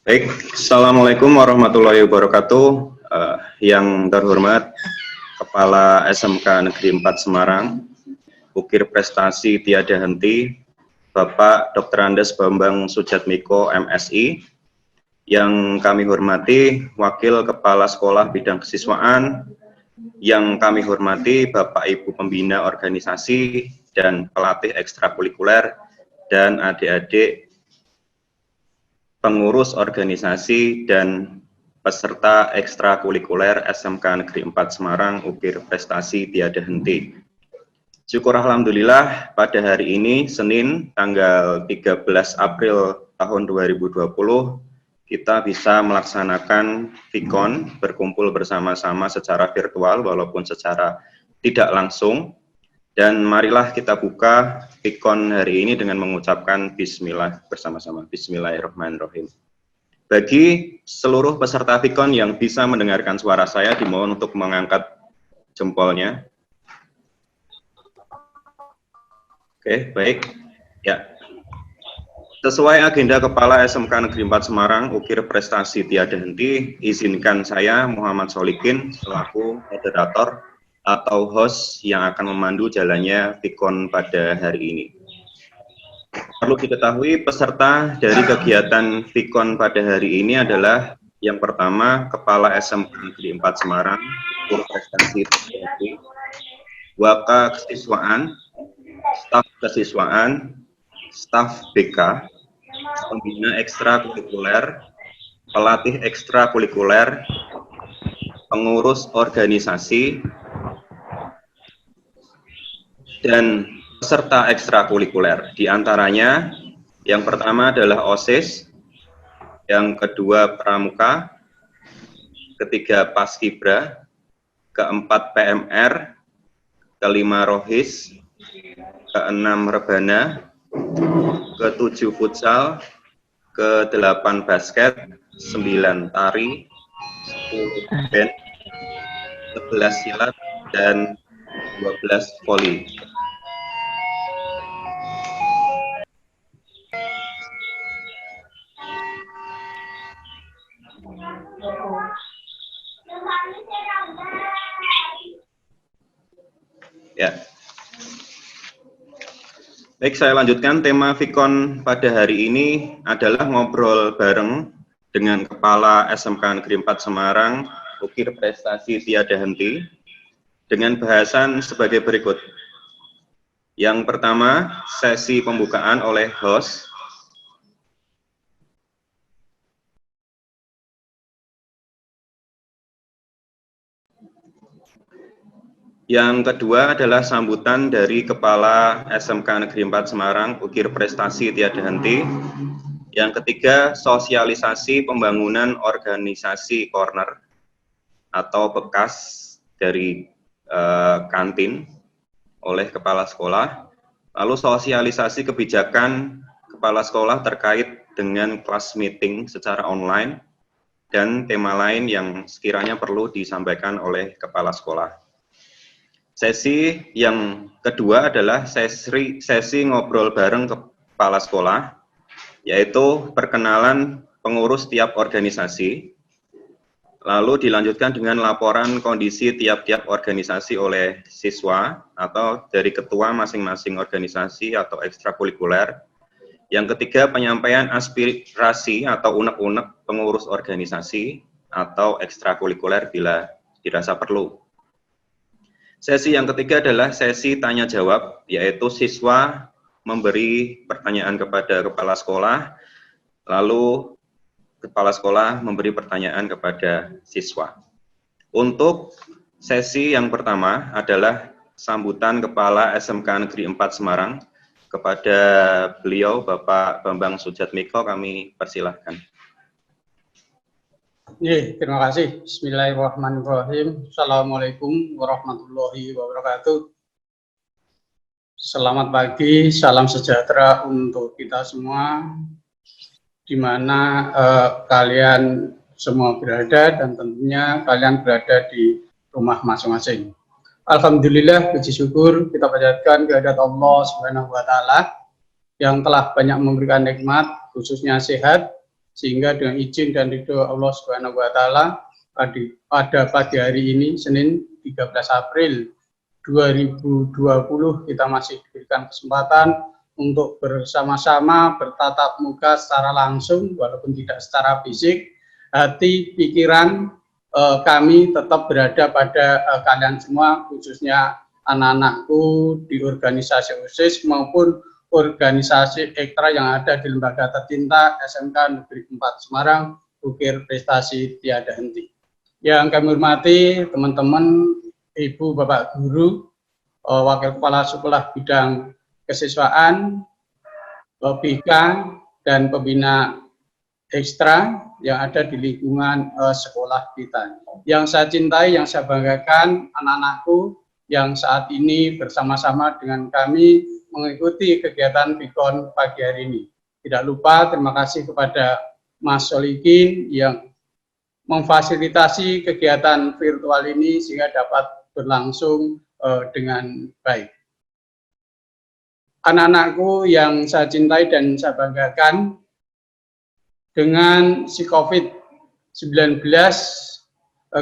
Baik, Assalamualaikum warahmatullahi wabarakatuh. Yang terhormat Kepala SMK Negeri 4 Semarang, Ukir Prestasi Tiada Henti, Bapak Dr. Andes Bambang Sujatmiko, MSI. Yang kami hormati Wakil Kepala Sekolah Bidang Kesiswaan, yang kami hormati Bapak Ibu Pembina Organisasi dan Pelatih Ekstrakurikuler, dan adik-adik pengurus organisasi dan peserta ekstrakurikuler SMK Negeri 4 Semarang, Ukir Prestasi Tiada Henti. Syukur Alhamdulillah pada hari ini, Senin, tanggal 13 April tahun 2020, kita bisa melaksanakan Vikon, berkumpul bersama-sama secara virtual walaupun secara tidak langsung. Dan marilah kita buka Vikon hari ini dengan mengucapkan Bismillah bersama-sama. Bismillahirrahmanirrahim. Bagi seluruh peserta Vikon yang bisa mendengarkan suara saya, dimohon untuk mengangkat jempolnya. Oke, baik. Ya. Sesuai agenda Kepala SMK Negeri 4 Semarang, Ukir Prestasi Tiada Henti, izinkan saya Muhammad Solikin selaku moderator atau host yang akan memandu jalannya Vikon pada hari ini. Perlu diketahui peserta dari kegiatan Vikon pada hari ini adalah yang pertama Kepala SMK Negeri 4 Semarang, Ukir Prestasi Tiada Henti, Waka Kesiswaan, Staf Kesiswaan, Staf BK, Pembina Ekstrakurikuler, Pelatih Ekstrakurikuler, Pengurus Organisasi, dan peserta ekstrakurikuler. Di antaranya, yang pertama adalah OSIS, yang kedua Pramuka, ketiga Paskibra, keempat PMR, kelima Rohis, keenam Rebana, ketujuh Futsal, kedelapan Basket, 9 Tari, 10 Band, 11 Silat, dan 12 Voli. Ya. Baik, saya lanjutkan. Tema Vikon pada hari ini adalah ngobrol bareng dengan Kepala SMK Negeri 4 Semarang, Ukir Prestasi Tiada Henti, dengan bahasan sebagai berikut. Yang pertama, sesi pembukaan oleh host. Yang kedua adalah sambutan dari Kepala SMK Negeri 4 Semarang, Ukir Prestasi Tiada Henti. Yang ketiga, sosialisasi pembangunan organisasi corner atau bekas dari kantin oleh Kepala Sekolah. Lalu sosialisasi kebijakan Kepala Sekolah terkait dengan kelas meeting secara online dan tema lain yang sekiranya perlu disampaikan oleh Kepala Sekolah. Sesi yang kedua adalah sesi ngobrol bareng Kepala Sekolah, yaitu perkenalan pengurus tiap organisasi, lalu dilanjutkan dengan laporan kondisi tiap-tiap organisasi oleh siswa atau dari ketua masing-masing organisasi atau ekstrakurikuler. Yang ketiga, penyampaian aspirasi atau unek-unek pengurus organisasi atau ekstrakurikuler bila dirasa perlu. Sesi yang ketiga adalah sesi tanya jawab, yaitu siswa memberi pertanyaan kepada kepala sekolah, lalu kepala sekolah memberi pertanyaan kepada siswa. Untuk sesi yang pertama adalah sambutan Kepala SMK Negeri 4 Semarang. Kepada beliau, Bapak Bambang Sujatmiko, kami persilahkan. Terima kasih. Bismillahirrahmanirrahim. Assalamualaikum warahmatullahi wabarakatuh. Selamat pagi, salam sejahtera untuk kita semua, di mana kalian semua berada dan tentunya kalian berada di rumah masing-masing. Alhamdulillah, puji syukur kita panjatkan kehadirat Allah Subhanahu wa Ta'ala yang telah banyak memberikan nikmat, khususnya sehat, sehingga dengan izin dan ridho Allah Subhanahu wa taala pada pagi hari ini Senin 13 April 2020 kita masih diberikan kesempatan untuk bersama-sama bertatap muka secara langsung walaupun tidak secara fisik. Hati, pikiran kami tetap berada pada kalian semua, khususnya anak-anakku di organisasi OSIS maupun organisasi ekstra yang ada di lembaga tercinta SMK Negeri 4 Semarang, Ukir Prestasi Tiada Henti. Yang kami hormati teman-teman, Ibu, Bapak Guru, Wakil Kepala Sekolah Bidang Kesiswaan, BK, dan pembina ekstra yang ada di lingkungan sekolah kita. Yang saya cintai, yang saya banggakan, anak-anakku yang saat ini bersama-sama dengan kami mengikuti kegiatan Pikon pagi hari ini. Tidak lupa terima kasih kepada Mas Solikin yang memfasilitasi kegiatan virtual ini sehingga dapat berlangsung dengan baik. Anak-anakku yang saya cintai dan saya banggakan, dengan si COVID-19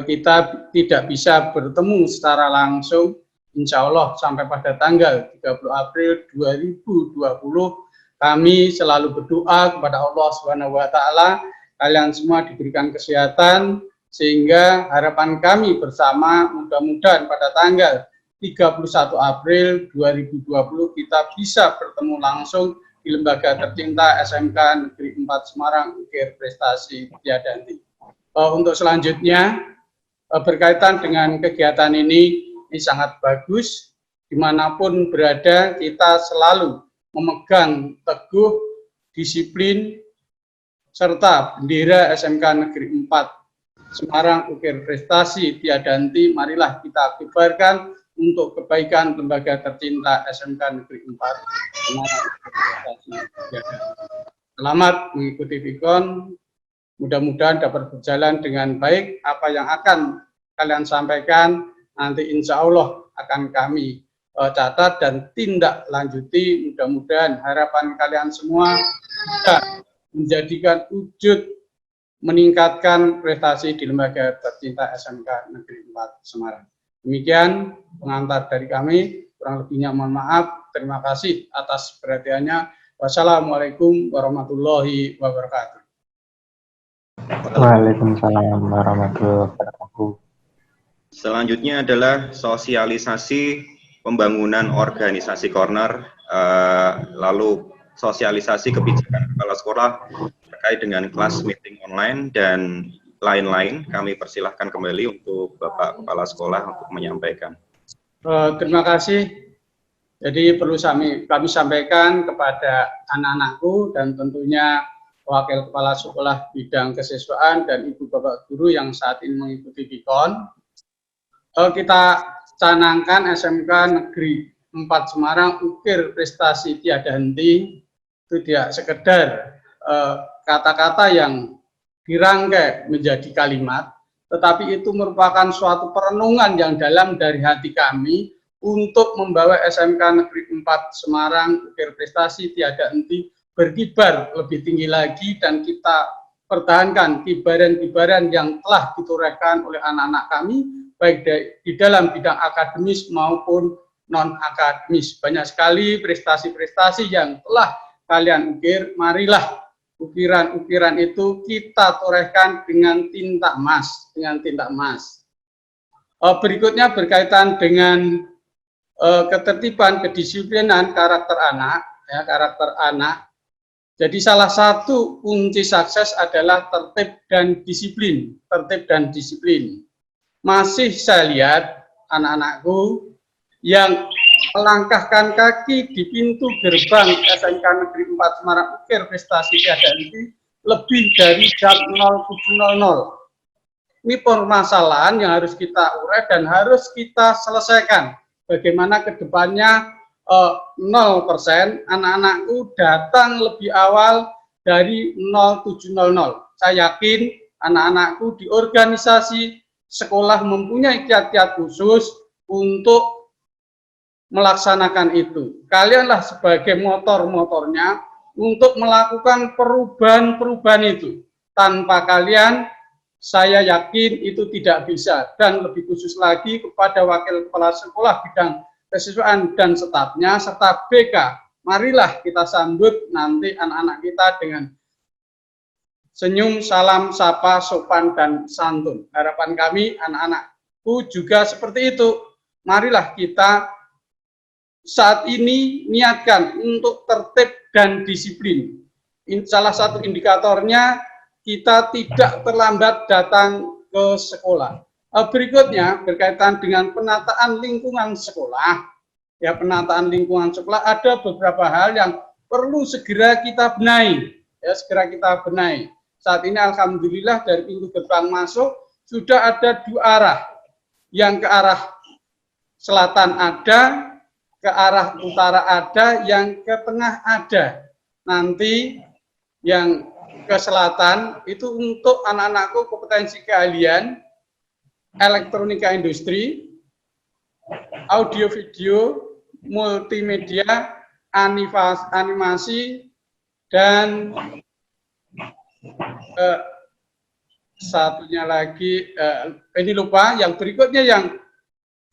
kita tidak bisa bertemu secara langsung. Insya Allah sampai pada tanggal 30 April 2020 kami selalu berdoa kepada Allah Subhanahu wa taala kalian semua diberikan kesehatan sehingga harapan kami bersama mudah-mudahan pada tanggal 31 April 2020 kita bisa bertemu langsung di lembaga tercinta SMK Negeri 4 Semarang Ukir Prestasi Tiada Henti. Untuk selanjutnya berkaitan dengan kegiatan ini sangat bagus, dimanapun berada kita selalu memegang teguh disiplin serta bendera SMK Negeri 4 Semarang Ukir Prestasi Tiada Henti. Marilah kita kibarkan untuk kebaikan lembaga tercinta SMK Negeri 4 Semarang Ukir Prestasi Tiada Henti. Selamat mengikuti Pikon, mudah-mudahan dapat berjalan dengan baik. Apa yang akan kalian sampaikan nanti insya Allah akan kami catat dan tindak lanjuti. Mudah-mudahan harapan kalian semua bisa menjadikan wujud meningkatkan prestasi di lembaga tercinta SMK Negeri 4 Semarang. Demikian pengantar dari kami, kurang lebihnya mohon maaf. Terima kasih atas perhatiannya. Wassalamualaikum warahmatullahi wabarakatuh. Waalaikumsalam warahmatullahi wabarakatuh. Selanjutnya adalah sosialisasi pembangunan organisasi corner, lalu sosialisasi kebijakan kepala sekolah terkait dengan kelas meeting online dan lain-lain. Kami persilahkan kembali untuk Bapak Kepala Sekolah untuk menyampaikan. Terima kasih. Jadi perlu kami sampaikan kepada anak-anakku dan tentunya Wakil Kepala Sekolah Bidang Kesiswaan dan Ibu Bapak Guru yang saat ini mengikuti Pikon. Kita canangkan SMK Negeri 4 Semarang Ukir Prestasi Tiada Henti itu tidak sekedar kata-kata yang dirangkai menjadi kalimat, tetapi itu merupakan suatu perenungan yang dalam dari hati kami untuk membawa SMK Negeri 4 Semarang Ukir Prestasi Tiada Henti berkibar lebih tinggi lagi dan kita pertahankan kibaran-kibaran yang telah ditorehkan oleh anak-anak kami baik di dalam bidang akademis maupun non-akademis. Banyak sekali prestasi-prestasi yang telah kalian ukir. Marilah ukiran-ukiran itu kita torehkan dengan tinta emas. Berikutnya berkaitan dengan ketertiban, kedisiplinan karakter anak. Jadi salah satu kunci sukses adalah tertib dan disiplin. Masih saya lihat anak-anakku yang melangkahkan kaki di pintu gerbang SMK Negeri 4 Semarang Ukir Prestasi Tiada Henti lebih dari jam 07.00. Ini permasalahan yang harus kita urai dan harus kita selesaikan. Bagaimana ke depannya 0% anak-anakku datang lebih awal dari 07.00. Saya yakin anak-anakku di organisasi sekolah mempunyai kiat-kiat khusus untuk melaksanakan itu. Kalianlah sebagai motor-motornya untuk melakukan perubahan-perubahan itu. Tanpa kalian, saya yakin itu tidak bisa. Dan lebih khusus lagi kepada Wakil Kepala Sekolah Bidang Kesiswaan dan stafnya, serta BK, marilah kita sambut nanti anak-anak kita dengan senyum, salam, sapa, sopan, dan santun. Harapan kami, anak-anakku juga seperti itu. Marilah kita saat ini niatkan untuk tertib dan disiplin. Salah satu indikatornya, kita tidak terlambat datang ke sekolah. Berikutnya berkaitan dengan penataan lingkungan sekolah. Ya, penataan lingkungan sekolah ada beberapa hal yang perlu segera kita benahi. Ya, segera kita benahi. Saat ini alhamdulillah dari pintu gerbang masuk sudah ada 2 arah. Yang ke arah selatan ada, ke arah utara ada, yang ke tengah ada. Nanti yang ke selatan itu untuk anak-anakku kompetensi keahlian elektronika industri, audio video, multimedia, animasi, dan satunya lagi ini lupa. Yang berikutnya yang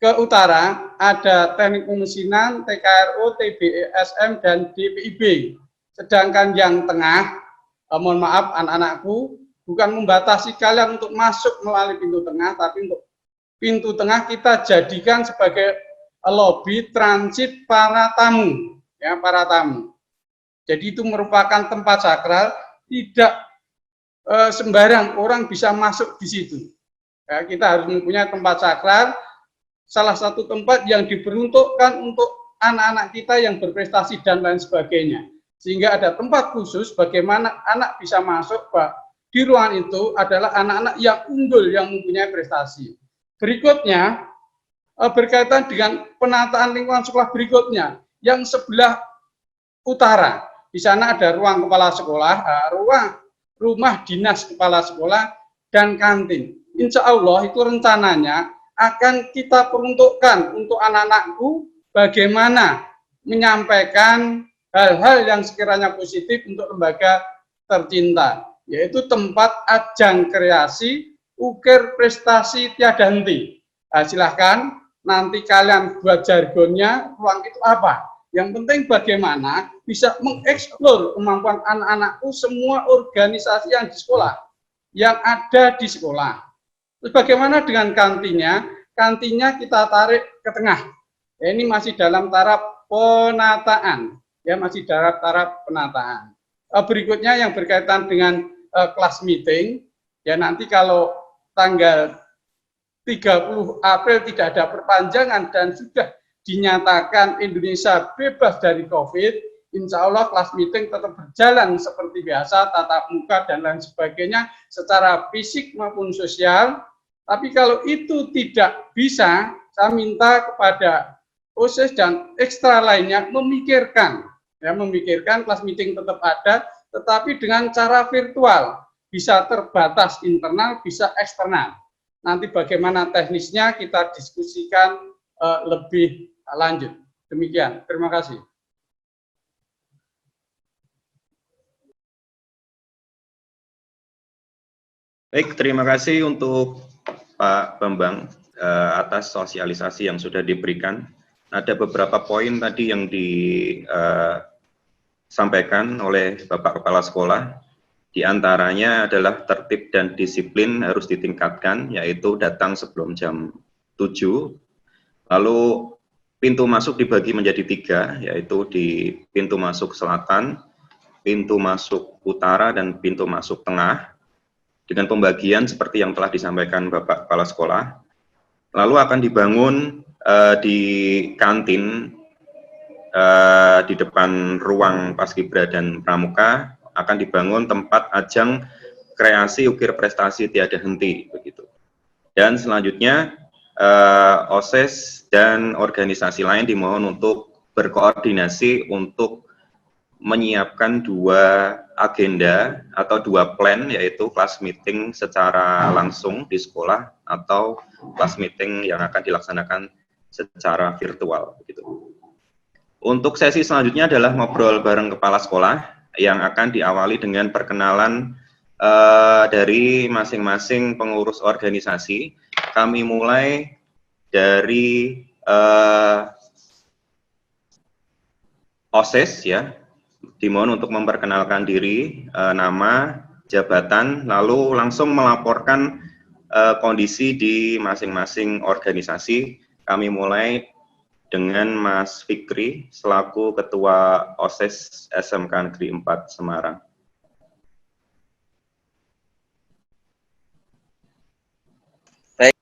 ke utara ada teknik pemesinan, TKRO, TBSM, dan DPIB. Sedangkan yang tengah, mohon maaf anak-anakku, bukan membatasi kalian untuk masuk melalui pintu tengah, tapi untuk pintu tengah kita jadikan sebagai lobi transit para tamu, ya, para tamu. Jadi itu merupakan tempat sakral, tidak sembarang orang bisa masuk di situ. Ya, kita harus mempunyai tempat sakral, salah satu tempat yang diperuntukkan untuk anak-anak kita yang berprestasi dan lain sebagainya. Sehingga ada tempat khusus bagaimana anak bisa masuk, Pak. Di ruangan itu adalah anak-anak yang unggul, yang mempunyai prestasi. Berikutnya, berkaitan dengan penataan lingkungan sekolah berikutnya, yang sebelah utara. Di sana ada ruang kepala sekolah, rumah dinas kepala sekolah, dan kantin. Insya Allah itu rencananya akan kita peruntukkan untuk anak-anakku bagaimana menyampaikan hal-hal yang sekiranya positif untuk lembaga tercinta, yaitu tempat ajang kreasi, ukir prestasi tiada henti. Nah, silahkan nanti kalian buat jargonnya, ruang itu apa. Yang penting bagaimana bisa mengeksplor kemampuan anak-anakku semua organisasi yang di sekolah, yang ada di sekolah. Terus bagaimana dengan kantinnya? Kantinnya kita tarik ke tengah. Ya, ini masih dalam taraf penataan. Ya, masih dalam taraf penataan. Berikutnya yang berkaitan dengan kelas meeting, ya nanti kalau tanggal 30 April tidak ada perpanjangan dan sudah dinyatakan Indonesia bebas dari COVID, insya Allah kelas meeting tetap berjalan seperti biasa, tatap muka dan lain sebagainya secara fisik maupun sosial. Tapi kalau itu tidak bisa, saya minta kepada OSIS dan ekstra lainnya memikirkan kelas meeting tetap ada, tetapi dengan cara virtual, bisa terbatas internal, bisa eksternal. Nanti bagaimana teknisnya kita diskusikan lebih lanjut. Demikian, terima kasih. Baik, terima kasih untuk Pak Bambang atas sosialisasi yang sudah diberikan. Ada beberapa poin tadi yang disampaikan oleh Bapak Kepala Sekolah. Di antaranya adalah tertib dan disiplin harus ditingkatkan, yaitu datang sebelum jam 7. Lalu pintu masuk dibagi menjadi 3, yaitu di pintu masuk selatan, pintu masuk utara, dan pintu masuk tengah. Dengan pembagian seperti yang telah disampaikan Bapak Kepala Sekolah. Lalu akan dibangun di kantin, di depan ruang Paskibra dan Pramuka, akan dibangun tempat ajang kreasi ukir prestasi tiada henti, begitu. Dan selanjutnya OSIS dan organisasi lain dimohon untuk berkoordinasi untuk menyiapkan 2 agenda atau 2 plan, yaitu kelas meeting secara langsung di sekolah atau kelas meeting yang akan dilaksanakan secara virtual, begitu. Untuk sesi selanjutnya adalah ngobrol bareng kepala sekolah yang akan diawali dengan perkenalan dari masing-masing pengurus organisasi. Kami mulai dari OSIS ya. Dimohon untuk memperkenalkan diri, nama, jabatan, lalu langsung melaporkan kondisi di masing-masing organisasi. Kami mulai dengan Mas Fikri selaku Ketua OSIS SMK Negeri 4 Semarang. Baik,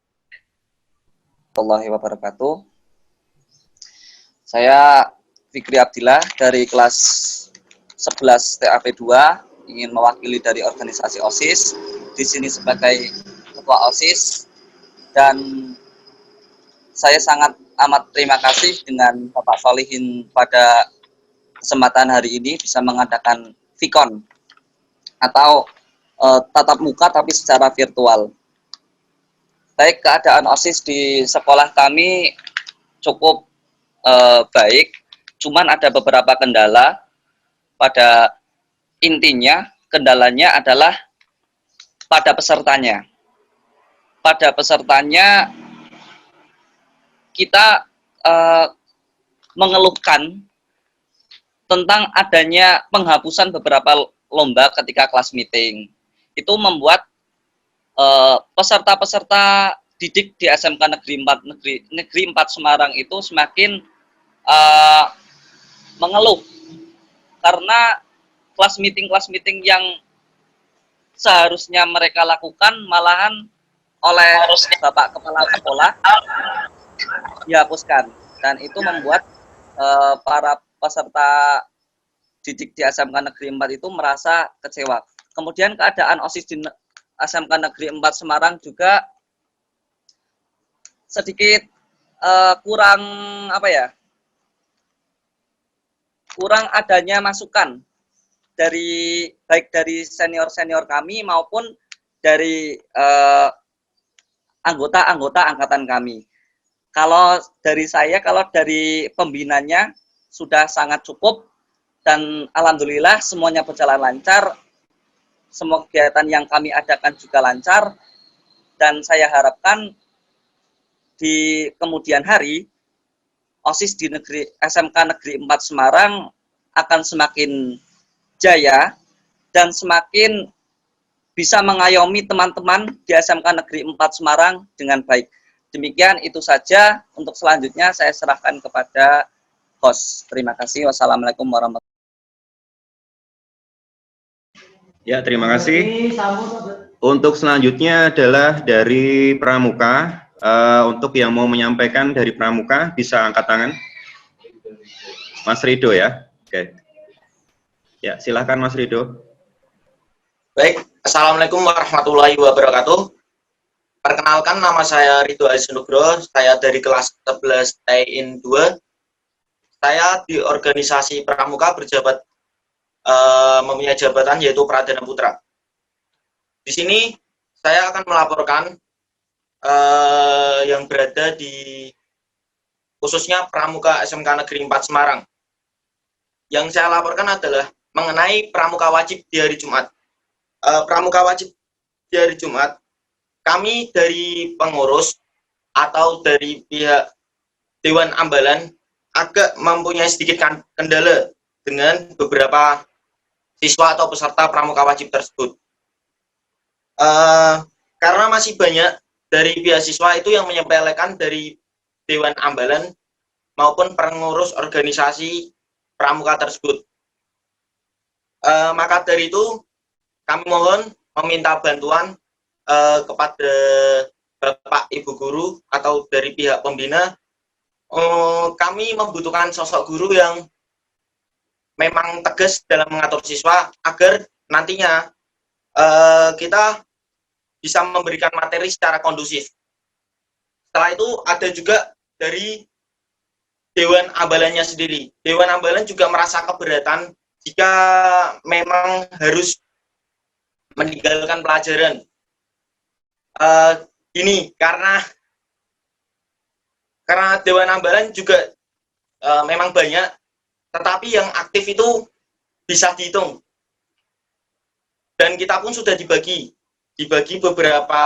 warahmatullahi wabarakatuh. Saya Fikri Abdillah dari kelas 11 TAP 2, ingin mewakili dari organisasi OSIS di sini sebagai Ketua OSIS, dan saya sangat amat terima kasih dengan Bapak Solihin pada kesempatan hari ini bisa mengadakan VCON atau tatap muka tapi secara virtual. Baik, keadaan OSIS di sekolah kami cukup baik, cuman ada beberapa kendala. Pada intinya kendalanya adalah pada pesertanya. Pada pesertanya kita mengeluhkan tentang adanya penghapusan beberapa lomba ketika kelas meeting. Itu membuat peserta-peserta didik di SMK Negeri 4 Semarang itu semakin mengeluh karena kelas meeting yang seharusnya mereka lakukan malahan oleh Bapak Kepala Sekolah dihapuskan, dan itu membuat para peserta didik di SMK Negeri 4 itu merasa kecewa. Kemudian keadaan OSIS di SMK Negeri 4 Semarang juga sedikit kurang kurang adanya masukan dari baik dari senior-senior kami maupun dari anggota-anggota angkatan kami. Kalau dari saya, kalau dari pembinanya sudah sangat cukup dan alhamdulillah semuanya berjalan lancar. Semua kegiatan yang kami adakan juga lancar, dan saya harapkan di kemudian hari OSIS di SMK Negeri 4 Semarang akan semakin jaya dan semakin bisa mengayomi teman-teman di SMK Negeri 4 Semarang dengan baik. Demikian, itu saja. Untuk selanjutnya saya serahkan kepada host. Terima kasih. Wassalamualaikum warahmatullahi wabarakatuh. Ya, terima kasih. Untuk selanjutnya adalah dari Pramuka. Untuk yang mau menyampaikan dari Pramuka bisa angkat tangan. Mas Rido ya. Oke. Ya, silakan Mas Rido. Baik, Assalamualaikum warahmatullahi wabarakatuh. Perkenalkan, nama saya Ridho Aziz-Nugroho, saya dari kelas 11 TIN 2. Saya di organisasi Pramuka berjabat mempunyai jabatan yaitu Pradana Putra. Di sini saya akan melaporkan yang berada di khususnya Pramuka SMK Negeri 4 Semarang. Yang saya laporkan adalah mengenai Pramuka wajib di hari Jumat. Pramuka wajib di hari Jumat, kami dari pengurus atau dari pihak Dewan Ambalan agak mempunyai sedikit kendala dengan beberapa siswa atau peserta pramuka wajib tersebut. Karena masih banyak dari pihak siswa itu yang menyepelekan dari Dewan Ambalan maupun pengurus organisasi pramuka tersebut. Maka dari itu kami mohon meminta bantuan kepada Bapak Ibu Guru atau dari pihak pembina. Kami membutuhkan sosok guru yang memang tegas dalam mengatur siswa agar nantinya kita bisa memberikan materi secara kondusif. Setelah itu ada juga dari Dewan Ambalannya sendiri. Dewan Ambalan juga merasa keberatan jika memang harus meninggalkan pelajaran. Ini karena Dewan Ambalan juga memang banyak, tetapi yang aktif itu bisa dihitung. dan kita pun sudah dibagi beberapa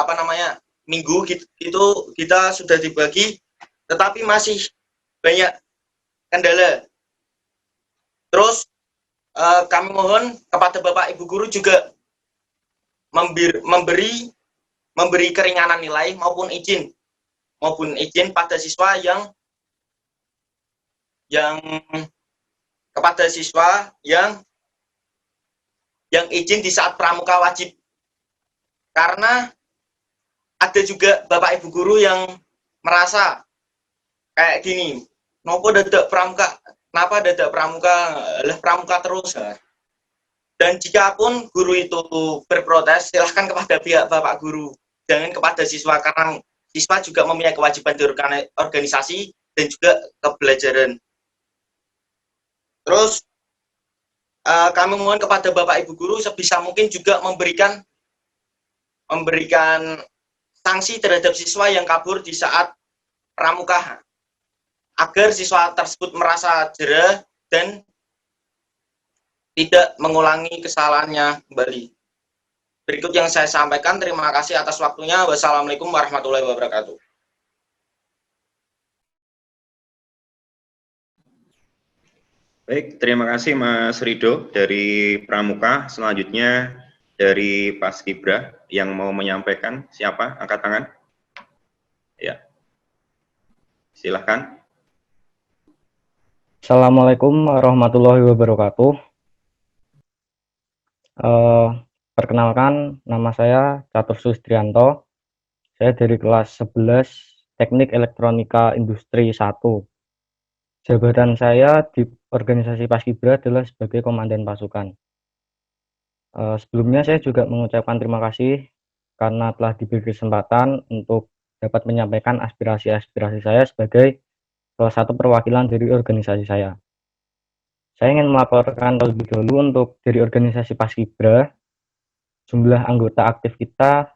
apa namanya minggu itu kita sudah dibagi, tetapi masih banyak kendala. Terus kami mohon kepada Bapak Ibu guru juga memberi keringanan nilai maupun izin pada siswa yang izin di saat pramuka wajib. Karena ada juga Bapak Ibu guru yang merasa kayak gini, kenapa dadak pramuka terus. Dan jika pun guru itu berprotes, silahkan kepada pihak Bapak guru, jangan kepada siswa, karena siswa juga mempunyai kewajiban di organisasi dan juga kebelajaran. Terus kami mohon kepada Bapak Ibu guru sebisa mungkin juga memberikan sanksi terhadap siswa yang kabur di saat pramuka, agar siswa tersebut merasa jera dan tidak mengulangi kesalahannya kembali. Berikut yang saya sampaikan. Terima kasih atas waktunya. Wassalamualaikum warahmatullahi wabarakatuh. Baik, terima kasih Mas Rido dari Pramuka. Selanjutnya dari Paskibra yang mau menyampaikan, siapa? Angkat tangan. Ya, silahkan. Assalamualaikum warahmatullahi wabarakatuh. Perkenalkan, nama saya Catur Sustrianto. Saya dari kelas 11 Teknik Elektronika Industri 1. Jabatan saya di organisasi Paskibra adalah sebagai komandan pasukan. Sebelumnya saya juga mengucapkan terima kasih karena telah diberi kesempatan untuk dapat menyampaikan aspirasi-aspirasi saya sebagai salah satu perwakilan dari organisasi saya. Saya ingin melaporkan terlebih dahulu untuk dari organisasi Paskibra, jumlah anggota aktif kita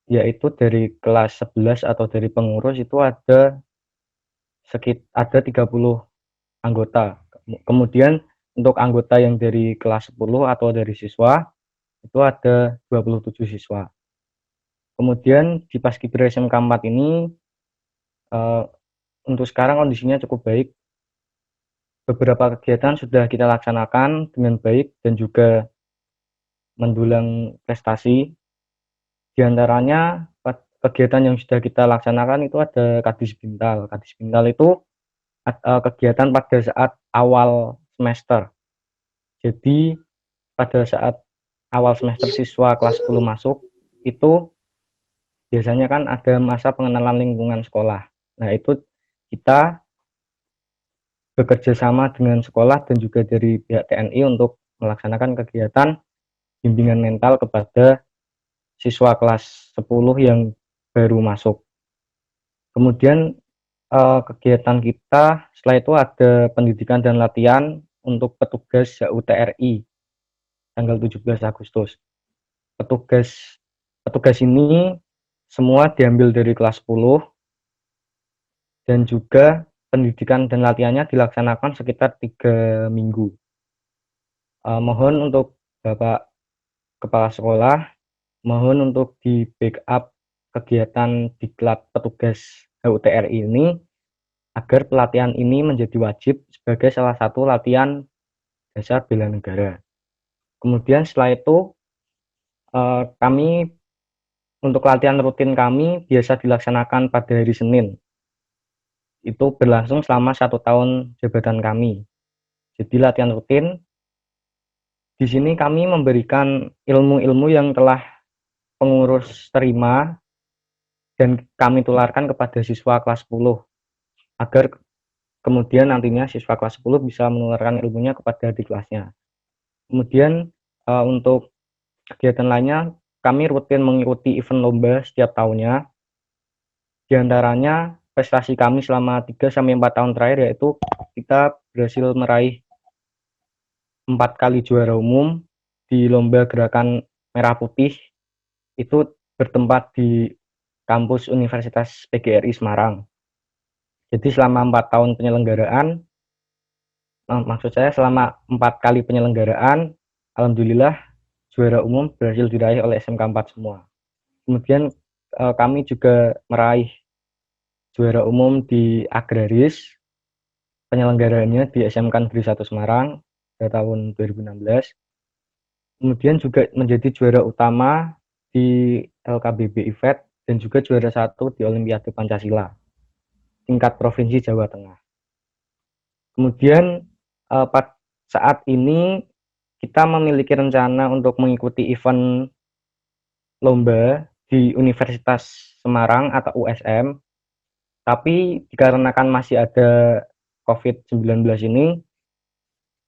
yaitu dari kelas 11 atau dari pengurus itu ada 30 anggota. Kemudian untuk anggota yang dari kelas 10 atau dari siswa itu ada 27 siswa. Kemudian di Paskibra SMK 4 ini untuk sekarang kondisinya cukup baik. Beberapa kegiatan sudah kita laksanakan dengan baik dan juga mendulang prestasi. Di antaranya kegiatan yang sudah kita laksanakan itu ada Kadis Bintal. Kadis Bintal itu kegiatan pada saat awal semester. Jadi pada saat awal semester siswa kelas 10 masuk, itu biasanya kan ada masa pengenalan lingkungan sekolah. Nah, itu kita bekerja sama dengan sekolah dan juga dari pihak TNI untuk melaksanakan kegiatan bimbingan mental kepada siswa kelas 10 yang baru masuk. Kemudian kegiatan kita setelah itu ada pendidikan dan latihan untuk petugas HUTRI tanggal 17 Agustus. Petugas ini semua diambil dari kelas 10 dan juga pendidikan dan latihannya dilaksanakan sekitar 3 minggu. Mohon untuk Bapak Kepala Sekolah, mohon untuk di backup kegiatan diklat petugas HUTRI ini agar pelatihan ini menjadi wajib sebagai salah satu latihan dasar bela negara. Kemudian setelah itu kami untuk latihan rutin kami biasa dilaksanakan pada hari Senin. Itu berlangsung selama 1 tahun jabatan kami. Jadi latihan rutin. Di sini kami memberikan ilmu-ilmu yang telah pengurus terima dan kami tularkan kepada siswa kelas 10 agar kemudian nantinya siswa kelas 10 bisa menularkan ilmunya kepada adik kelasnya. Kemudian untuk kegiatan lainnya kami rutin mengikuti event lomba setiap tahunnya. Di antaranya prestasi kami selama 3-4 tahun terakhir yaitu kita berhasil meraih 4 kali juara umum di lomba gerakan merah putih itu bertempat di kampus Universitas PGRI Semarang. Jadi selama 4 tahun penyelenggaraan maksud saya selama 4 kali penyelenggaraan, alhamdulillah juara umum berhasil diraih oleh SMK 4 semua. Kemudian kami juga meraih juara umum di agraris, penyelenggaraannya di SMK Negeri 1 Semarang pada tahun 2016. Kemudian juga menjadi juara utama di LKBB IFET dan juga juara 1 di Olimpiade Pancasila tingkat Provinsi Jawa Tengah. Kemudian saat ini kita memiliki rencana untuk mengikuti event lomba di Universitas Semarang atau USM, tapi dikarenakan masih ada COVID-19 ini,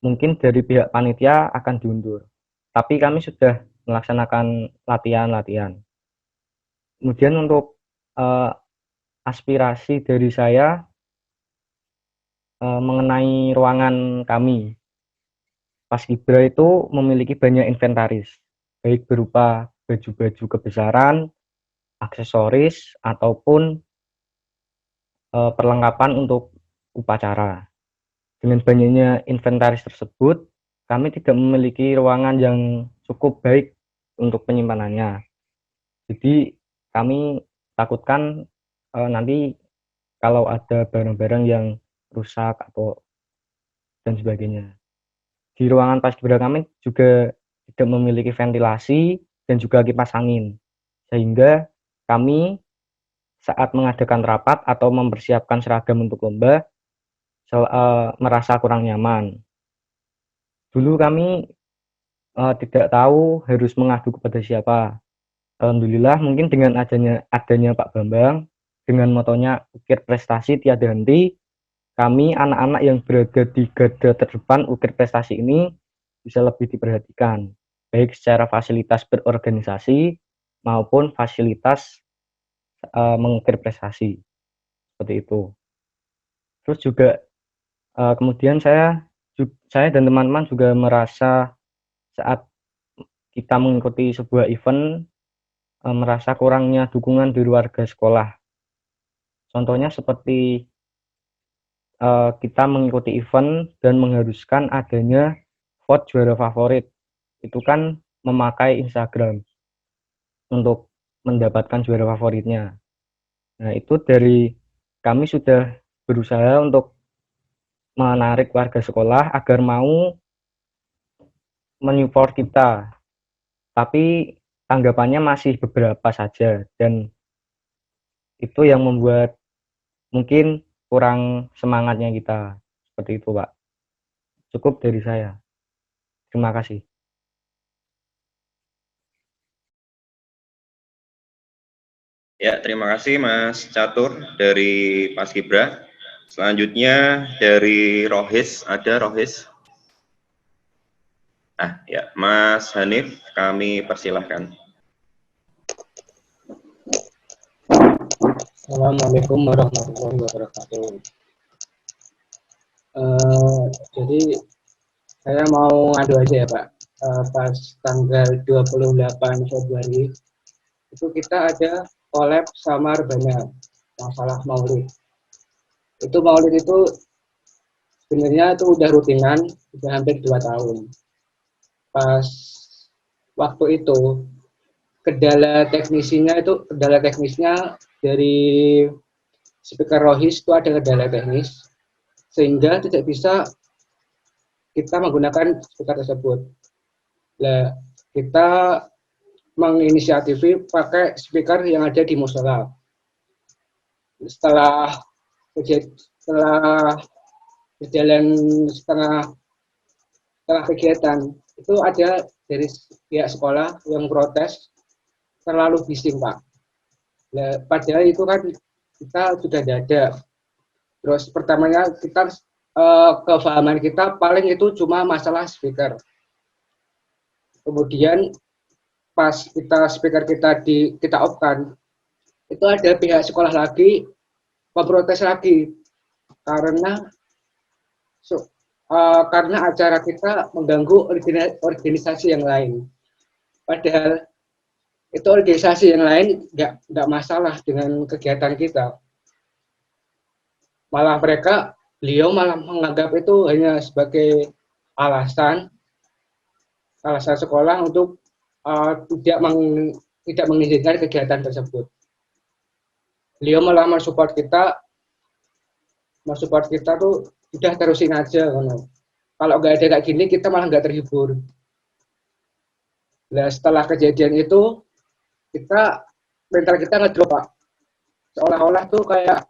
mungkin dari pihak panitia akan diundur. Tapi kami sudah melaksanakan latihan-latihan. Kemudian untuk aspirasi dari saya mengenai ruangan kami. Paskibra itu memiliki banyak inventaris, baik berupa baju-baju kebesaran, aksesoris, ataupun perlengkapan untuk upacara. Dengan banyaknya inventaris tersebut, kami tidak memiliki ruangan yang cukup baik untuk penyimpanannya. Jadi kami takutkan nanti kalau ada barang-barang yang rusak atau dan sebagainya. Di ruangan paskibra kami juga tidak memiliki ventilasi dan juga kipas angin, sehingga kami saat mengadakan rapat atau mempersiapkan seragam untuk lomba merasa kurang nyaman. Dulu kami tidak tahu harus mengadu kepada siapa. Alhamdulillah mungkin dengan adanya Pak Bambang, dengan motonya ukir prestasi tiada henti, kami anak-anak yang berada di garda terdepan ukir prestasi ini bisa lebih diperhatikan, baik secara fasilitas berorganisasi maupun fasilitas mengukir prestasi, seperti itu. Terus juga kemudian saya dan teman-teman juga merasa saat kita mengikuti sebuah event merasa kurangnya dukungan dari warga sekolah. Contohnya seperti kita mengikuti event dan mengharuskan adanya vote juara favorit. Itu kan memakai Instagram untuk mendapatkan juara favoritnya. Nah, itu dari kami sudah berusaha untuk menarik warga sekolah agar mau menyupport kita. Tapi tanggapannya masih beberapa saja dan itu yang membuat mungkin kurang semangatnya kita. Seperti itu, Pak. Cukup dari saya. Terima kasih. Ya, terima kasih Mas Catur dari Paskibra. Selanjutnya dari Rohis, ada Rohis. Ya, Mas Hanif, kami persilahkan. Assalamualaikum warahmatullahi wabarakatuh. Jadi saya mau ngadu aja ya Pak. Pas tanggal 28 Februari itu kita ada collab sama Rebana masalah maulid. Maulid itu sebenarnya itu udah rutinan, udah hampir 2 tahun. Pas waktu itu kendala teknisnya dari speaker Rohis itu ada kendala teknis sehingga tidak bisa kita menggunakan speaker tersebut. Nah, kita menginisiatifi pakai speaker yang ada di musola. Setelah berjalan setengah kegiatan itu ada dari pihak sekolah yang protes terlalu bising Pak. Nah, padahal itu kan kita sudah ada. Terus pertamanya kita kefahaman kita paling itu cuma masalah speaker. Kemudian pas speaker kita off-kan, itu ada pihak sekolah lagi memprotes lagi karena acara kita mengganggu organisasi yang lain. Padahal itu organisasi yang lain nggak masalah dengan kegiatan kita. Malah mereka beliau malah menganggap itu hanya sebagai alasan sekolah untuk tidak mengizinkan kegiatan tersebut. Beliau malah mensupport kita tuh udah terusin aja. Kalau nggak ada kayak gini kita malah nggak terhibur. Nah, setelah kejadian itu mental kita ngedrop, Pak. Seolah-olah tuh kayak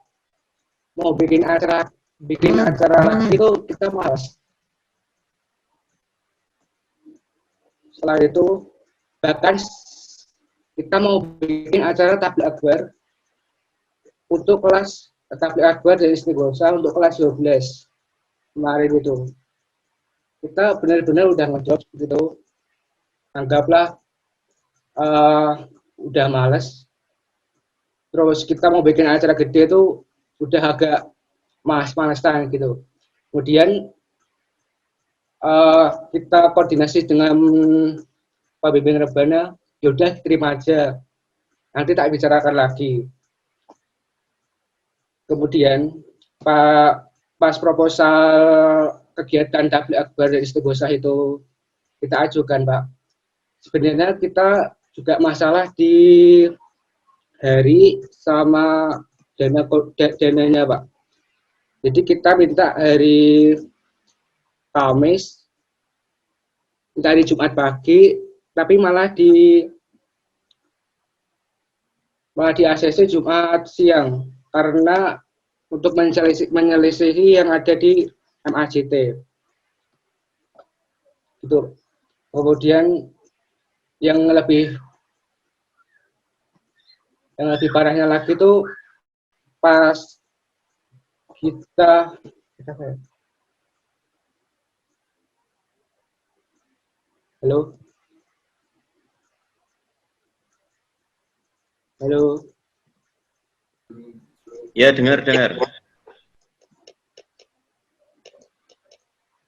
mau bikin acara lagi itu kita malas. Setelah itu bahkan kita mau bikin acara tabligh akbar untuk kelas tabligh akbar dari Istighosa untuk kelas 12 kemarin itu. Kita benar-benar udah ngedrop gitu. Anggaplah udah males. Terus kita mau bikin acara gede itu udah agak malas-malasan gitu. Kemudian kita koordinasi dengan Pak Bimbing Rebana, yaudah terima aja, nanti tak bicarakan lagi. Kemudian pas proposal kegiatan tabligh akbar dari Istighosa itu kita ajukan, Pak. Sebenarnya kita juga masalah di hari sama dananya, Pak. Jadi kita minta hari Kamis, minta hari Jumat pagi, tapi malah di ACC Jumat siang karena untuk menyelisihi yang ada di MAJT. Gitu. Kemudian yang lebih parahnya lagi itu pas kita halo. Ya, dengar.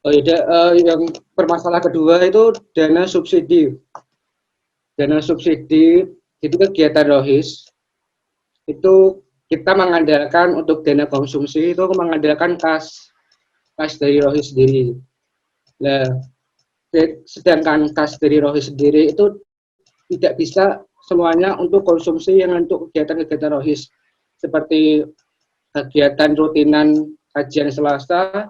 Oh iya, yang permasalahan kedua itu dana subsidi. Dana subsidi itu kegiatan rohis itu kita mengandalkan untuk dana konsumsi itu mengandalkan kas dari rohis sendiri. Nah, sedangkan kas dari rohis sendiri itu tidak bisa semuanya untuk konsumsi yang untuk kegiatan-kegiatan rohis seperti kegiatan rutinan kajian Selasa,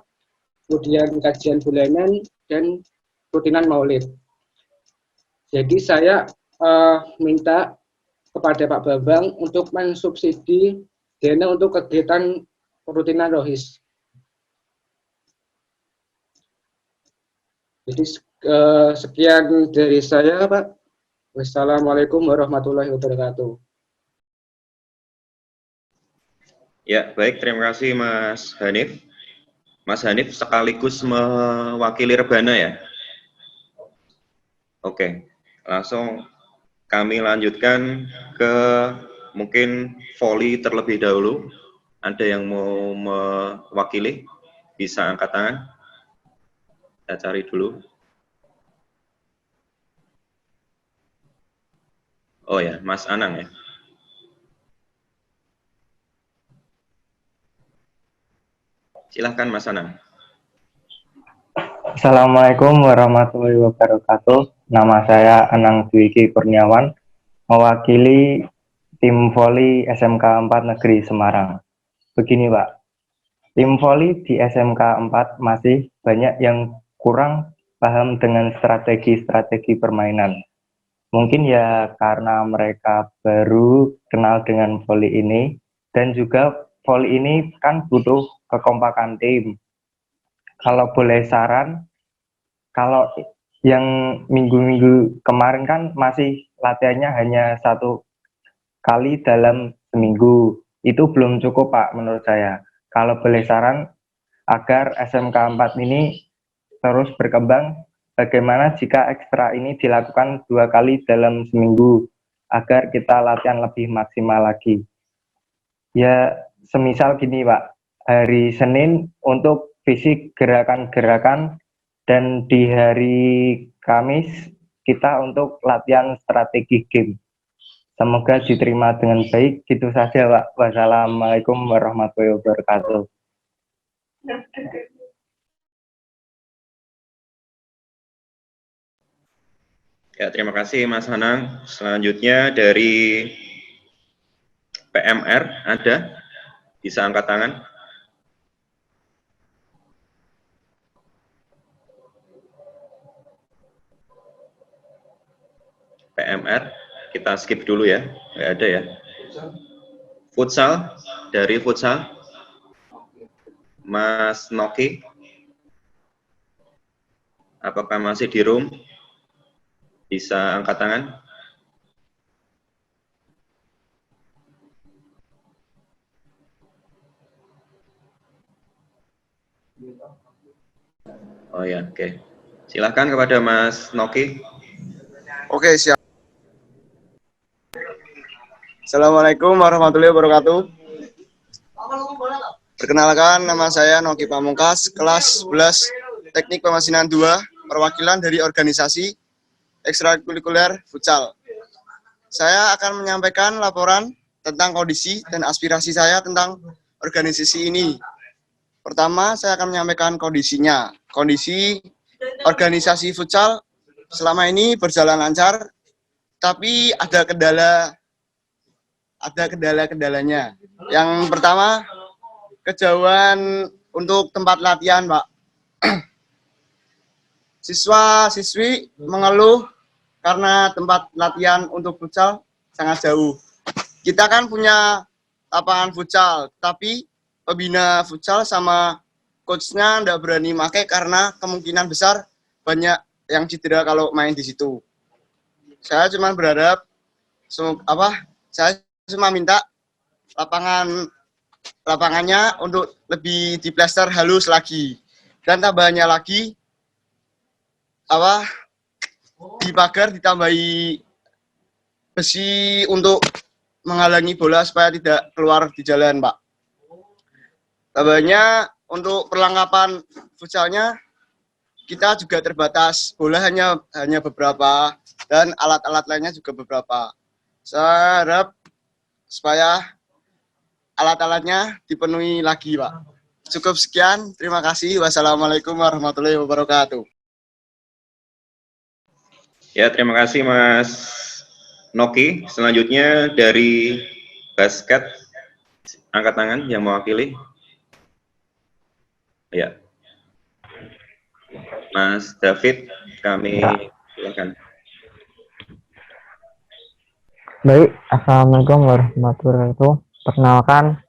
kemudian kajian bulanan dan rutinan maulid. Jadi saya minta kepada Pak Bambang untuk mensubsidi dana untuk kegiatan rutinan rohis. Jadi sekian dari saya, Pak. Wassalamualaikum warahmatullahi wabarakatuh. Ya, baik, terima kasih Mas Hanif. Mas Hanif sekaligus mewakili Rebana ya? Oke, langsung kami lanjutkan ke mungkin voli terlebih dahulu. Ada yang mau mewakili? Bisa angkat tangan? Kita cari dulu. Oh ya, Mas Anang ya. Silahkan Mas Anang. Assalamualaikum warahmatullahi wabarakatuh. Nama saya Anang Dwiki Kurniawan, mewakili tim voli SMK 4 Negeri Semarang. Begini Pak, tim voli di SMK 4 masih banyak yang kurang paham dengan strategi-strategi permainan. Mungkin ya karena mereka baru kenal dengan voli ini, dan juga voli ini kan butuh kekompakan tim. Kalau boleh saran, kalau yang minggu-minggu kemarin kan masih latihannya hanya 1 kali dalam seminggu. Itu belum cukup Pak menurut saya. Kalau boleh saran, agar SMK 4 ini terus berkembang, bagaimana jika ekstra ini dilakukan 2 kali dalam seminggu, agar kita latihan lebih maksimal lagi. Ya, semisal gini Pak, hari Senin untuk fisik gerakan-gerakan, dan di hari Kamis kita untuk latihan strategi game. Semoga diterima dengan baik. Gitu saja Pak. Wassalamualaikum warahmatullahi wabarakatuh. Ya, terima kasih Mas Hanang. Selanjutnya dari PMR ada? Bisa angkat tangan? PMR, kita skip dulu ya, nggak ada ya. Futsal, dari futsal, Mas Noki, apakah masih di room? Bisa angkat tangan? Oh ya, oke. Silahkan kepada Mas Noki. Oke, siap. Assalamualaikum warahmatullahi wabarakatuh. Perkenalkan, nama saya Noki Pamungkas, kelas 11 Teknik Pemasinan 2, perwakilan dari organisasi ekstrakurikuler futsal. Saya akan menyampaikan laporan tentang kondisi dan aspirasi saya tentang organisasi ini. Pertama, saya akan menyampaikan kondisinya. Kondisi organisasi futsal selama ini berjalan lancar, tapi ada kendalanya. Yang pertama, kejauhan untuk tempat latihan, Pak. Siswa-siswi mengeluh karena tempat latihan untuk futsal sangat jauh. Kita kan punya lapangan futsal, tapi pembina futsal sama coachnya nggak berani pakai karena kemungkinan besar banyak yang cedera kalau main di situ. Saya cuma berharap, saya cuma minta lapangannya untuk lebih diplester halus lagi, dan tambahannya lagi di pagar ditambahi besi untuk menghalangi bola supaya tidak keluar di jalan, Pak. Tambahannya untuk perlengkapan futsalnya kita juga terbatas, bola hanya beberapa dan alat-alat lainnya juga beberapa. Saya harap supaya alat-alatnya dipenuhi lagi, Pak. Cukup sekian, terima kasih. Wassalamualaikum warahmatullahi wabarakatuh. Ya, terima kasih Mas Noki. Selanjutnya dari basket, angkat tangan yang mewakili. Ya, Mas David, kami silakan. Baik, Assalamualaikum warahmatullahi wabarakatuh. Perkenalkan,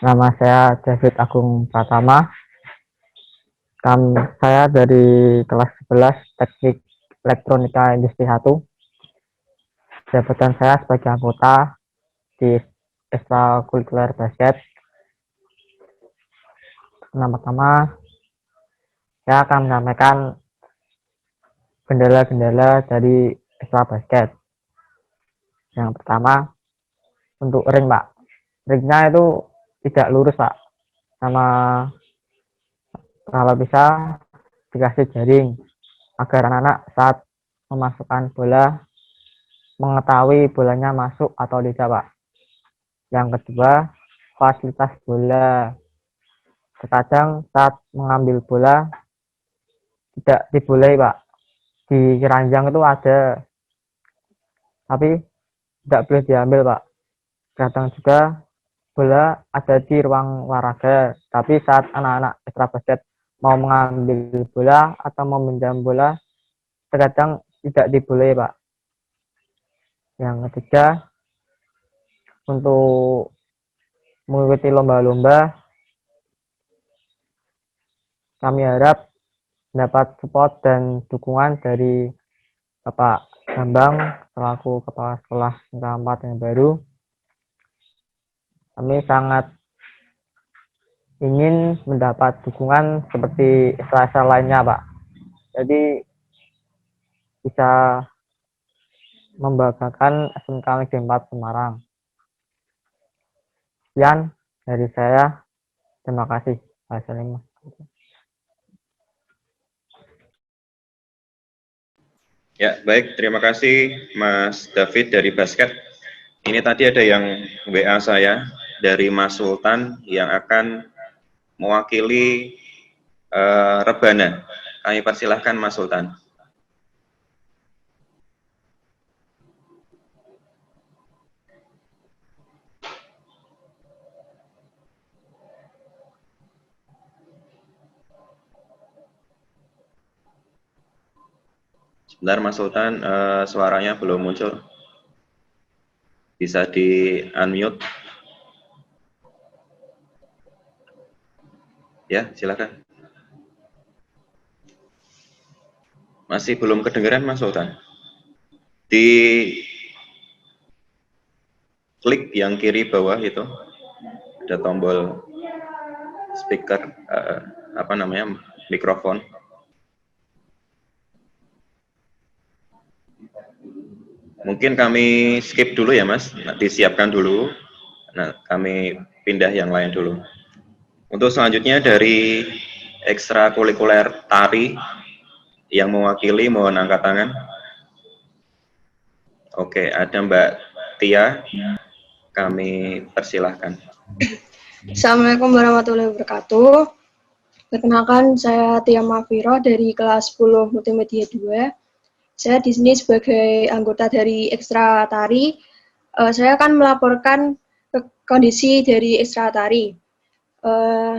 nama saya David Agung Pratama. Saya dari kelas 11 Teknik Elektronika Industri 1. Jabatan saya sebagai anggota di ekstrakurikuler basket. Pertama-tama, saya akan menyampaikan kendala-kendala dari ekstra basket. Yang pertama, untuk ring, Pak. Ringnya itu tidak lurus, Pak. Sama kalau bisa dikasih jaring agar anak-anak saat memasukkan bola mengetahui bolanya masuk atau tidak, Pak. Yang kedua, fasilitas bola. Terkadang saat mengambil bola tidak dibolehi, Pak. Di keranjang itu ada, tapi tidak boleh diambil, Pak. Kadang juga bola ada di ruang olahraga, tapi saat anak-anak ekstra basket mau mengambil bola atau meminjam bola, terkadang tidak dibolehi, Pak. Yang ketiga, untuk mengikuti lomba-lomba, kami harap mendapat support dan dukungan dari Bapak Bambang selaku Kepala Sekolah Tingkat 4 yang baru. Kami sangat ingin mendapat dukungan seperti ekstra lainnya, Pak. Jadi bisa membanggakan SMK Negeri 4 Semarang. Sekian dari saya. Terima kasih. Assalamualaikum. Ya, baik. Terima kasih Mas David dari basket. Ini tadi ada yang WA saya dari Mas Sultan yang akan mewakili Rebana. Kami persilahkan Mas Sultan. Sebentar Mas Sultan, suaranya belum muncul. Bisa di-unmute. Ya, silakan. Masih belum kedengeran Mas Sultan. Di klik yang kiri bawah itu ada tombol speaker, mikrofon. Mungkin kami skip dulu ya Mas, disiapkan dulu. Nah, kami pindah yang lain dulu. Untuk selanjutnya dari ekstrakurikuler tari yang mewakili, mohon angkat tangan. Oke, ada Mbak Tia, kami persilahkan. Assalamualaikum warahmatullahi wabarakatuh. Perkenalkan, saya Tia Mafiro dari kelas 10 Multimedia 2. Saya di sini sebagai anggota dari Ekstra Tari. Saya akan melaporkan kondisi dari Ekstra Tari.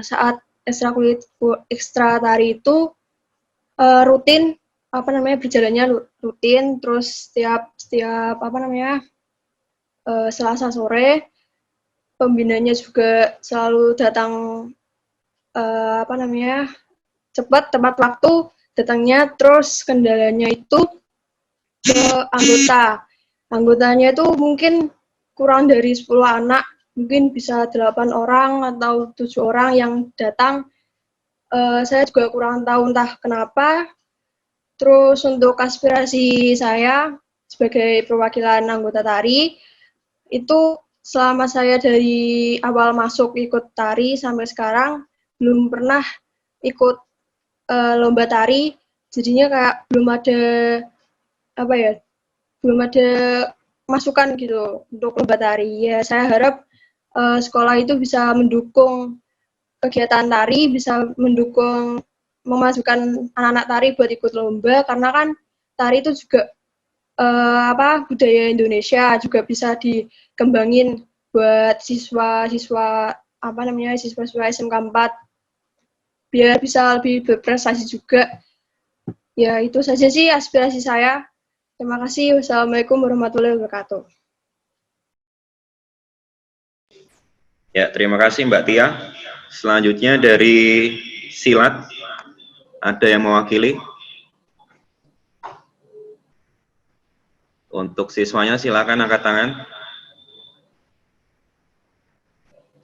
Saat Ekstra Tari itu rutin, berjalannya rutin, terus setiap Selasa sore, pembinanya juga selalu datang cepat, tepat waktu datangnya. Terus kendalanya itu ke anggotanya itu mungkin kurang dari 10 anak, mungkin bisa 8 orang atau 7 orang yang datang. Saya juga kurang tahu entah kenapa. Terus untuk aspirasi saya sebagai perwakilan anggota tari, itu selama saya dari awal masuk ikut tari sampai sekarang belum pernah ikut lomba tari, jadinya kayak belum ada masukan gitu untuk lomba tari. Ya, saya harap sekolah itu bisa mendukung kegiatan tari, bisa mendukung memajukan anak-anak tari buat ikut lomba, karena kan tari itu juga budaya Indonesia, juga bisa dikembangin buat siswa-siswa SMK 4 biar bisa lebih berprestasi juga. Ya, itu saja sih aspirasi saya. Terima kasih. Wassalamualaikum warahmatullahi wabarakatuh. Ya, terima kasih Mbak Tia. Selanjutnya dari silat, ada yang mewakili? Untuk siswanya silakan angkat tangan.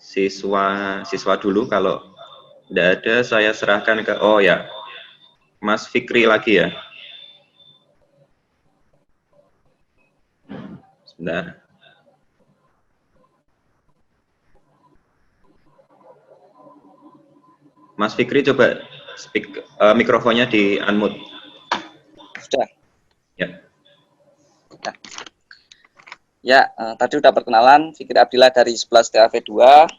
Siswa dulu, kalau tidak ada saya serahkan ke, oh ya, Mas Fikri lagi ya. Sebentar. Mas Fikri coba mikrofonnya di unmute. Sudah. Ya. Sudah. Ya, tadi sudah perkenalan, Fikri Abdillah dari 11 TAV 2.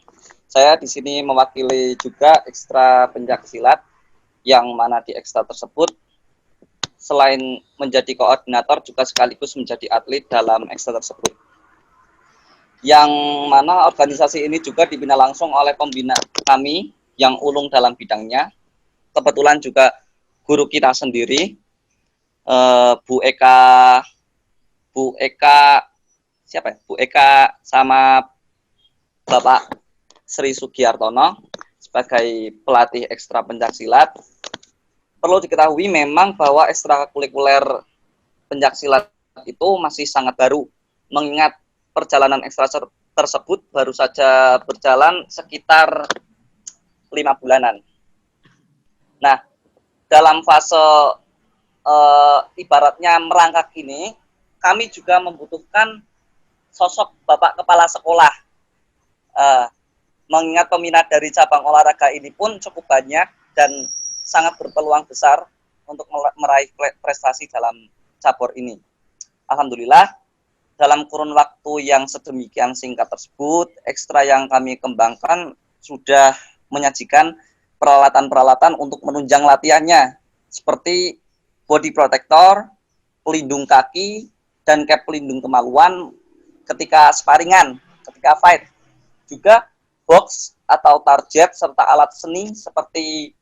Saya di sini mewakili juga ekstra pencaksilat, yang mana di ekstra tersebut selain menjadi koordinator juga sekaligus menjadi atlet dalam ekstra tersebut. Yang mana organisasi ini juga dibina langsung oleh pembina kami yang ulung dalam bidangnya. Kebetulan juga guru kita sendiri, Bu Eka sama Bapak Sri Sugiartono sebagai pelatih ekstra pencaksilat. Perlu diketahui memang bahwa ekstrakurikuler pencaksilat itu masih sangat baru, mengingat perjalanan ekstra tersebut baru saja berjalan sekitar 5 bulanan. Nah, dalam fase ibaratnya merangkak ini, kami juga membutuhkan sosok Bapak Kepala Sekolah. Mengingat peminat dari cabang olahraga ini pun cukup banyak dan sangat berpeluang besar untuk meraih prestasi dalam cabur ini. Alhamdulillah, dalam kurun waktu yang sedemikian singkat tersebut, ekstra yang kami kembangkan sudah menyajikan peralatan-peralatan untuk menunjang latihannya, seperti body protector, pelindung kaki, dan cap pelindung kemaluan ketika sparingan, ketika fight. Juga box atau target serta alat seni seperti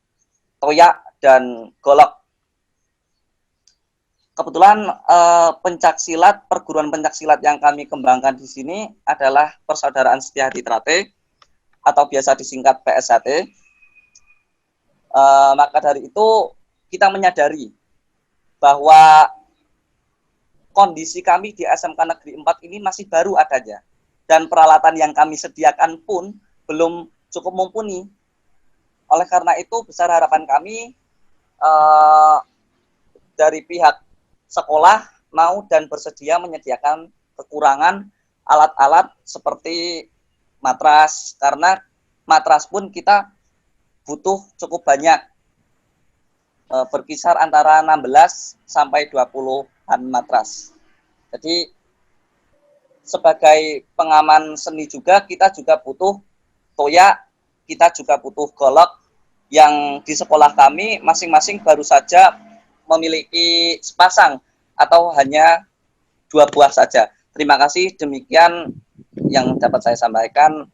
toyak dan golok. Kebetulan pencaksilat, perguruan pencaksilat yang kami kembangkan di sini adalah Persaudaraan Setiahati Trate atau biasa disingkat PSHT. Maka dari itu kita menyadari bahwa kondisi kami di SMK Negeri 4 ini masih baru adanya, dan peralatan yang kami sediakan pun belum cukup mumpuni. Oleh karena itu besar harapan kami dari pihak sekolah mau dan bersedia menyediakan kekurangan alat-alat seperti matras, karena matras pun kita butuh cukup banyak, berkisar antara 16 sampai 20-an matras. Jadi sebagai pengaman seni juga kita juga butuh toyak, kita juga butuh golok, yang di sekolah kami masing-masing baru saja memiliki sepasang atau hanya 2 buah saja. Terima kasih, demikian yang dapat saya sampaikan.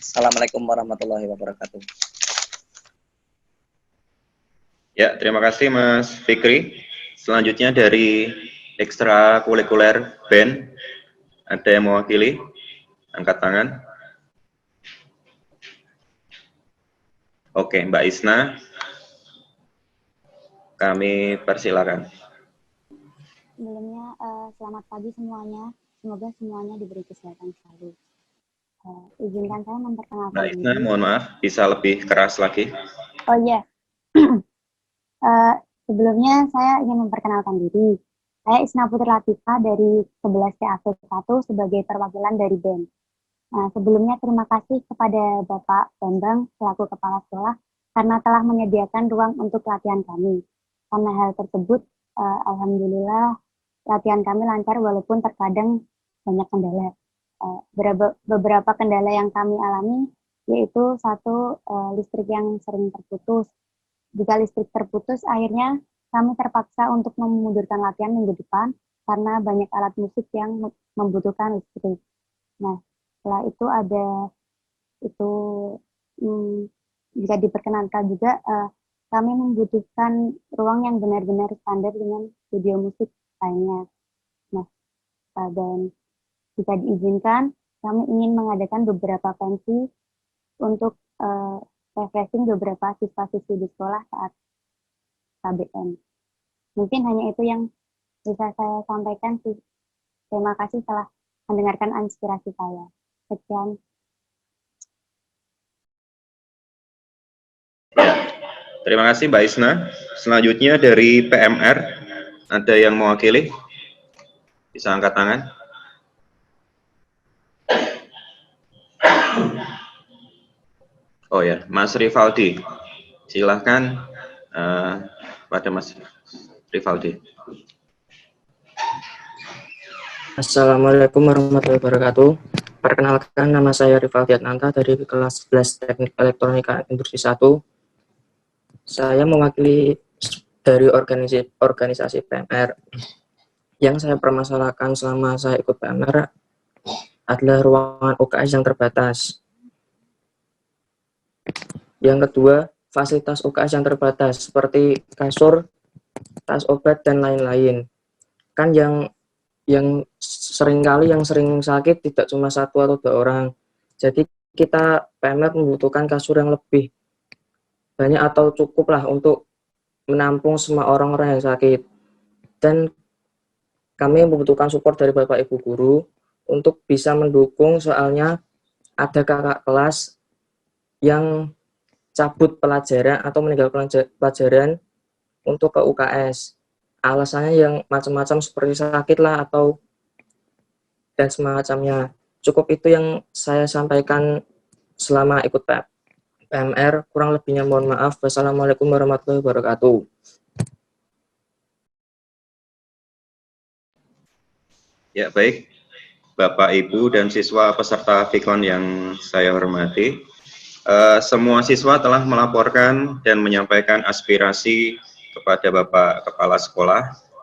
Assalamualaikum warahmatullahi wabarakatuh. Ya, terima kasih Mas Fikri. Selanjutnya dari ekstrakurikuler BEN, ada yang mewakili? Angkat tangan. Oke, Mbak Isna, kami persilakan. Sebelumnya, selamat pagi semuanya. Semoga semuanya diberi kesehatan selalu. Izinkan saya memperkenalkan Mbak Isna, diri. mohon maaf, bisa lebih keras lagi? Oh iya. Sebelumnya saya ingin memperkenalkan diri. Saya Isna Putri Latifah dari 11 TAP 1 sebagai perwakilan dari BEN. Nah, sebelumnya terima kasih kepada Bapak Bambang selaku Kepala Sekolah karena telah menyediakan ruang untuk latihan kami. Karena hal tersebut, alhamdulillah latihan kami lancar walaupun terkadang banyak kendala. Beberapa kendala yang kami alami yaitu satu, listrik yang sering terputus. Jika listrik terputus, akhirnya kami terpaksa untuk memundurkan latihan minggu depan karena banyak alat musik yang membutuhkan listrik. Nah, setelah itu ada itu jika diperkenankan juga kami membutuhkan ruang yang benar-benar standar dengan studio musik lainnya. Nah, dan jika diizinkan, kami ingin mengadakan beberapa pensi untuk refreshing beberapa siswa-siswi di sekolah saat KBM. Mungkin hanya itu yang bisa saya sampaikan sih. Terima kasih telah mendengarkan inspirasi saya. Sekian. Terima kasih Mbak Isna. Selanjutnya dari PMR, ada yang mewakili? Bisa angkat tangan. Oh ya, Mas Rivaldi. Silahkan pada Mas Rivaldi. Assalamualaikum warahmatullahi wabarakatuh. Perkenalkan, nama saya Rivaldi Adnanta dari kelas 11 Teknik Elektronika Industri 1. Saya mewakili dari organisasi PMR. Yang saya permasalahkan selama saya ikut PMR adalah ruangan UKS yang terbatas. Yang kedua, fasilitas UKS yang terbatas seperti kasur, tas obat, dan lain-lain. Kan yang seringkali yang sering sakit tidak cuma 1 atau 2 orang. Jadi kita PMR membutuhkan kasur yang lebih banyak atau cukup lah untuk menampung semua orang-orang yang sakit. Dan kami membutuhkan support dari Bapak Ibu Guru untuk bisa mendukung, soalnya ada kakak kelas yang cabut pelajaran atau meninggalkan pelajaran untuk ke UKS. Alasannya yang macam-macam seperti sakit lah atau dan semacamnya. Cukup itu yang saya sampaikan selama ikut PMR. Kurang lebihnya mohon maaf. Wassalamualaikum warahmatullahi wabarakatuh. Ya, baik. Bapak, Ibu, dan siswa peserta Fikon yang saya hormati. Semua siswa telah melaporkan dan menyampaikan aspirasi kepada Bapak Kepala Sekolah.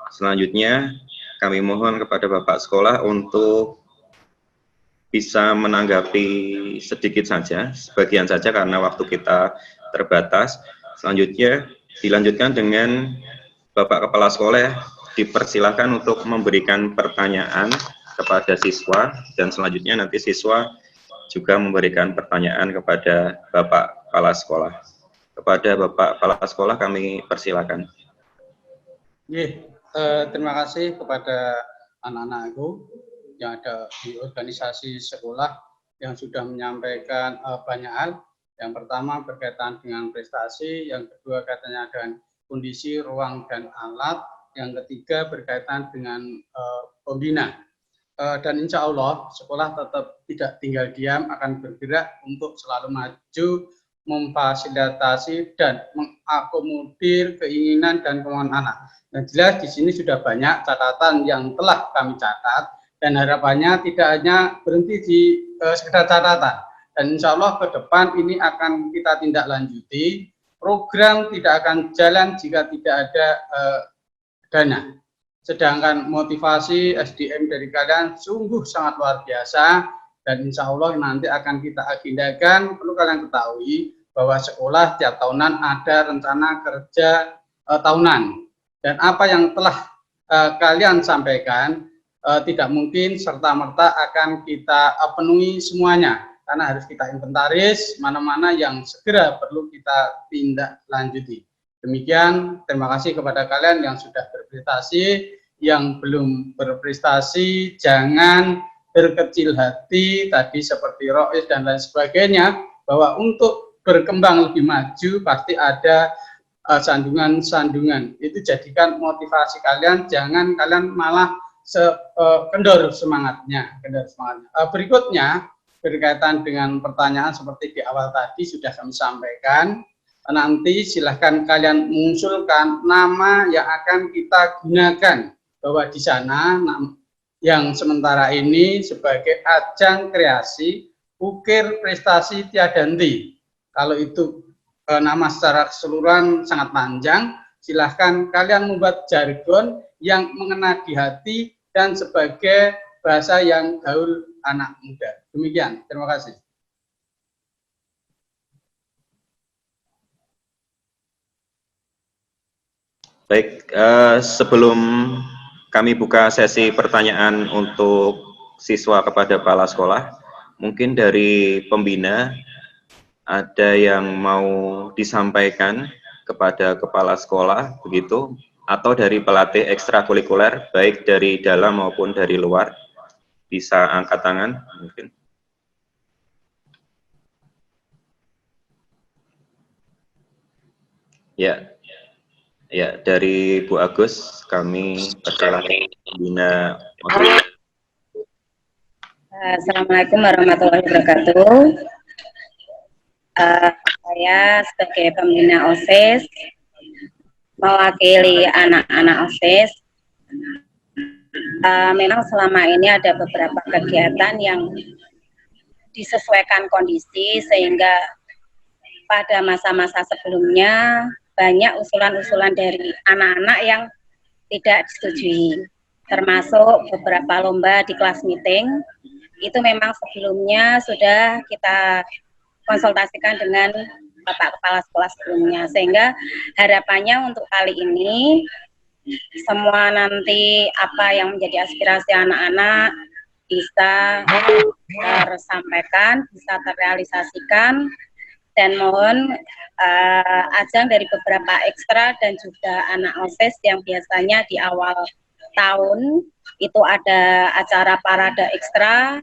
Selanjutnya, kami mohon kepada Bapak Sekolah untuk bisa menanggapi sedikit saja, sebagian saja karena waktu kita terbatas. Selanjutnya, dilanjutkan dengan Bapak Kepala Sekolah dipersilakan untuk memberikan pertanyaan kepada siswa, dan selanjutnya nanti siswa juga memberikan pertanyaan kepada Bapak Kepala Sekolah. Kepada Bapak Kepala Sekolah kami persilakan. Terima kasih kepada anak-anakku yang ada di organisasi sekolah yang sudah menyampaikan banyak hal. Yang pertama berkaitan dengan prestasi, yang kedua kaitannya dengan kondisi ruang dan alat, yang ketiga berkaitan dengan pembina. Dan insya Allah sekolah tetap tidak tinggal diam, akan bergerak untuk selalu maju, memfasilitasi dan mengakomodir keinginan dan kemauan anak. Dan jelas di sini sudah banyak catatan yang telah kami catat, dan harapannya tidak hanya berhenti di sekedar catatan. Dan insya Allah ke depan ini akan kita tindak lanjuti. Program tidak akan jalan jika tidak ada dana. Sedangkan motivasi SDM dari kalian sungguh sangat luar biasa, dan insya Allah nanti akan kita agendakan. Perlu kalian ketahui bahwa sekolah tiap tahunan ada rencana kerja tahunan, dan apa yang telah kalian sampaikan tidak mungkin serta-merta akan kita penuhi semuanya, karena harus kita inventaris mana-mana yang segera perlu kita tindak lanjuti. Demikian, terima kasih kepada kalian yang sudah berprestasi. Yang belum berprestasi jangan berkecil hati, tadi seperti Rois dan lain sebagainya, bahwa untuk berkembang lebih maju pasti ada sandungan-sandungan. Itu jadikan motivasi kalian, jangan kalian malah kendor semangatnya. Berikutnya berkaitan dengan pertanyaan seperti di awal tadi sudah kami sampaikan. Nanti silahkan kalian mengusulkan nama yang akan kita gunakan, bahwa di sana yang sementara ini sebagai ajang kreasi ukir prestasi tiada henti. Kalau itu nama secara keseluruhan sangat panjang, silahkan kalian membuat jargon yang mengena di hati dan sebagai bahasa yang gaul anak muda. Demikian, terima kasih. Baik, sebelum kami buka sesi pertanyaan untuk siswa kepada kepala sekolah, mungkin dari pembina ada yang mau disampaikan kepada kepala sekolah begitu, atau dari pelatih ekstrakurikuler baik dari dalam maupun dari luar, bisa angkat tangan mungkin. Ya, dari Bu Agus kami persilakan pembina. Assalamualaikum warahmatullahi wabarakatuh. Saya sebagai pembina OSIS mewakili anak-anak OSIS. Memang selama ini ada beberapa kegiatan yang disesuaikan kondisi, sehingga pada masa-masa sebelumnya banyak usulan-usulan dari anak-anak yang tidak disetujui, termasuk beberapa lomba di kelas meeting. Itu memang sebelumnya sudah kita konsultasikan dengan Bapak Kepala Sekolah sebelumnya, sehingga harapannya untuk kali ini semua nanti apa yang menjadi aspirasi anak-anak bisa tersampaikan, bisa terrealisasikan, dan mohon ajang dari beberapa ekstra dan juga anak OSIS yang biasanya di awal tahun itu ada acara parade ekstra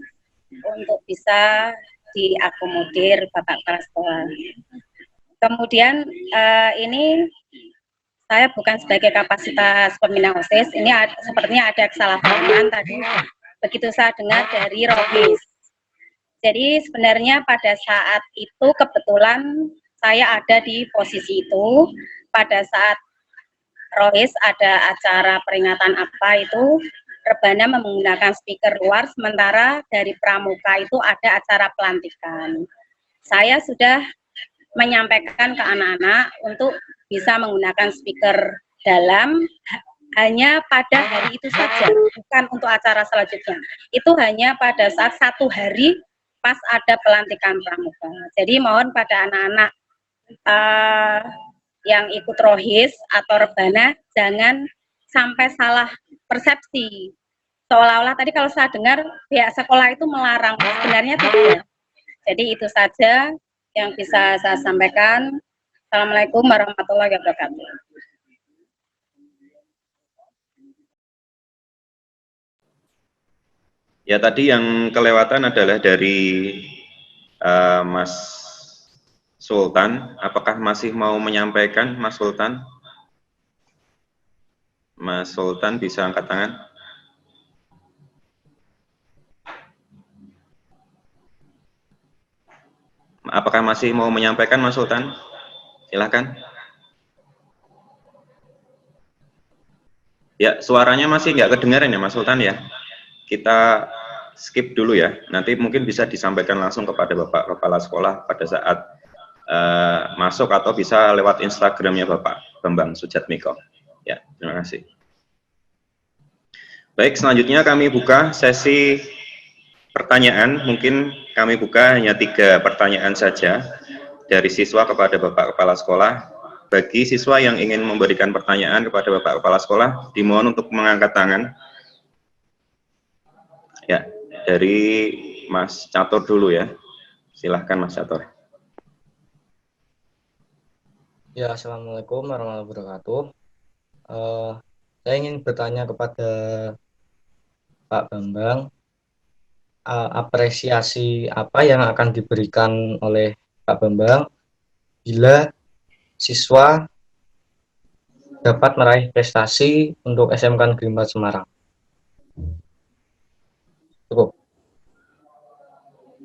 untuk bisa diakomodir Bapak Kepala Sekolah. Kemudian ini saya bukan sebagai kapasitas pembina OSIS, ini sepertinya ada kesalahpahaman tadi, begitu saya dengar dari Rois. Jadi sebenarnya pada saat itu kebetulan saya ada di posisi itu, pada saat Rois ada acara peringatan apa itu, Rebana menggunakan speaker luar, sementara dari Pramuka itu ada acara pelantikan. saya sudah menyampaikan ke anak-anak untuk bisa menggunakan speaker dalam hanya pada hari itu saja, bukan untuk acara selanjutnya. Itu hanya pada saat 1 hari pas ada pelantikan pramuka. Jadi mohon pada anak-anak yang ikut rohis atau rebana jangan sampai salah persepsi. Seolah-olah tadi kalau saya dengar pihak sekolah itu melarang, sebenarnya tidak. Jadi itu saja yang bisa saya sampaikan. Assalamualaikum warahmatullahi wabarakatuh. Ya, tadi yang kelewatan adalah dari Mas Sultan. Apakah masih mau menyampaikan, Mas Sultan? Mas Sultan bisa angkat tangan. Apakah masih mau menyampaikan, Mas Sultan? Silakan. Ya, suaranya masih nggak kedengaran ya, Mas Sultan ya? Kita skip dulu ya, nanti mungkin bisa disampaikan langsung kepada Bapak Kepala Sekolah pada saat masuk atau bisa lewat Instagramnya Bapak Bambang Sujatmiko. Ya, terima kasih. Baik, selanjutnya kami buka sesi pertanyaan. Mungkin kami buka hanya 3 pertanyaan saja dari siswa kepada Bapak Kepala Sekolah. Bagi siswa yang ingin memberikan pertanyaan kepada Bapak Kepala Sekolah, dimohon untuk mengangkat tangan. Ya, dari Mas Catur dulu ya. Silahkan Mas Catur. Ya, Assalamualaikum warahmatullahi wabarakatuh. Saya ingin bertanya kepada Pak Bambang, apresiasi apa yang akan diberikan oleh Pak Bambang bila siswa dapat meraih prestasi untuk SMK Negeri 4 Semarang? Cukup.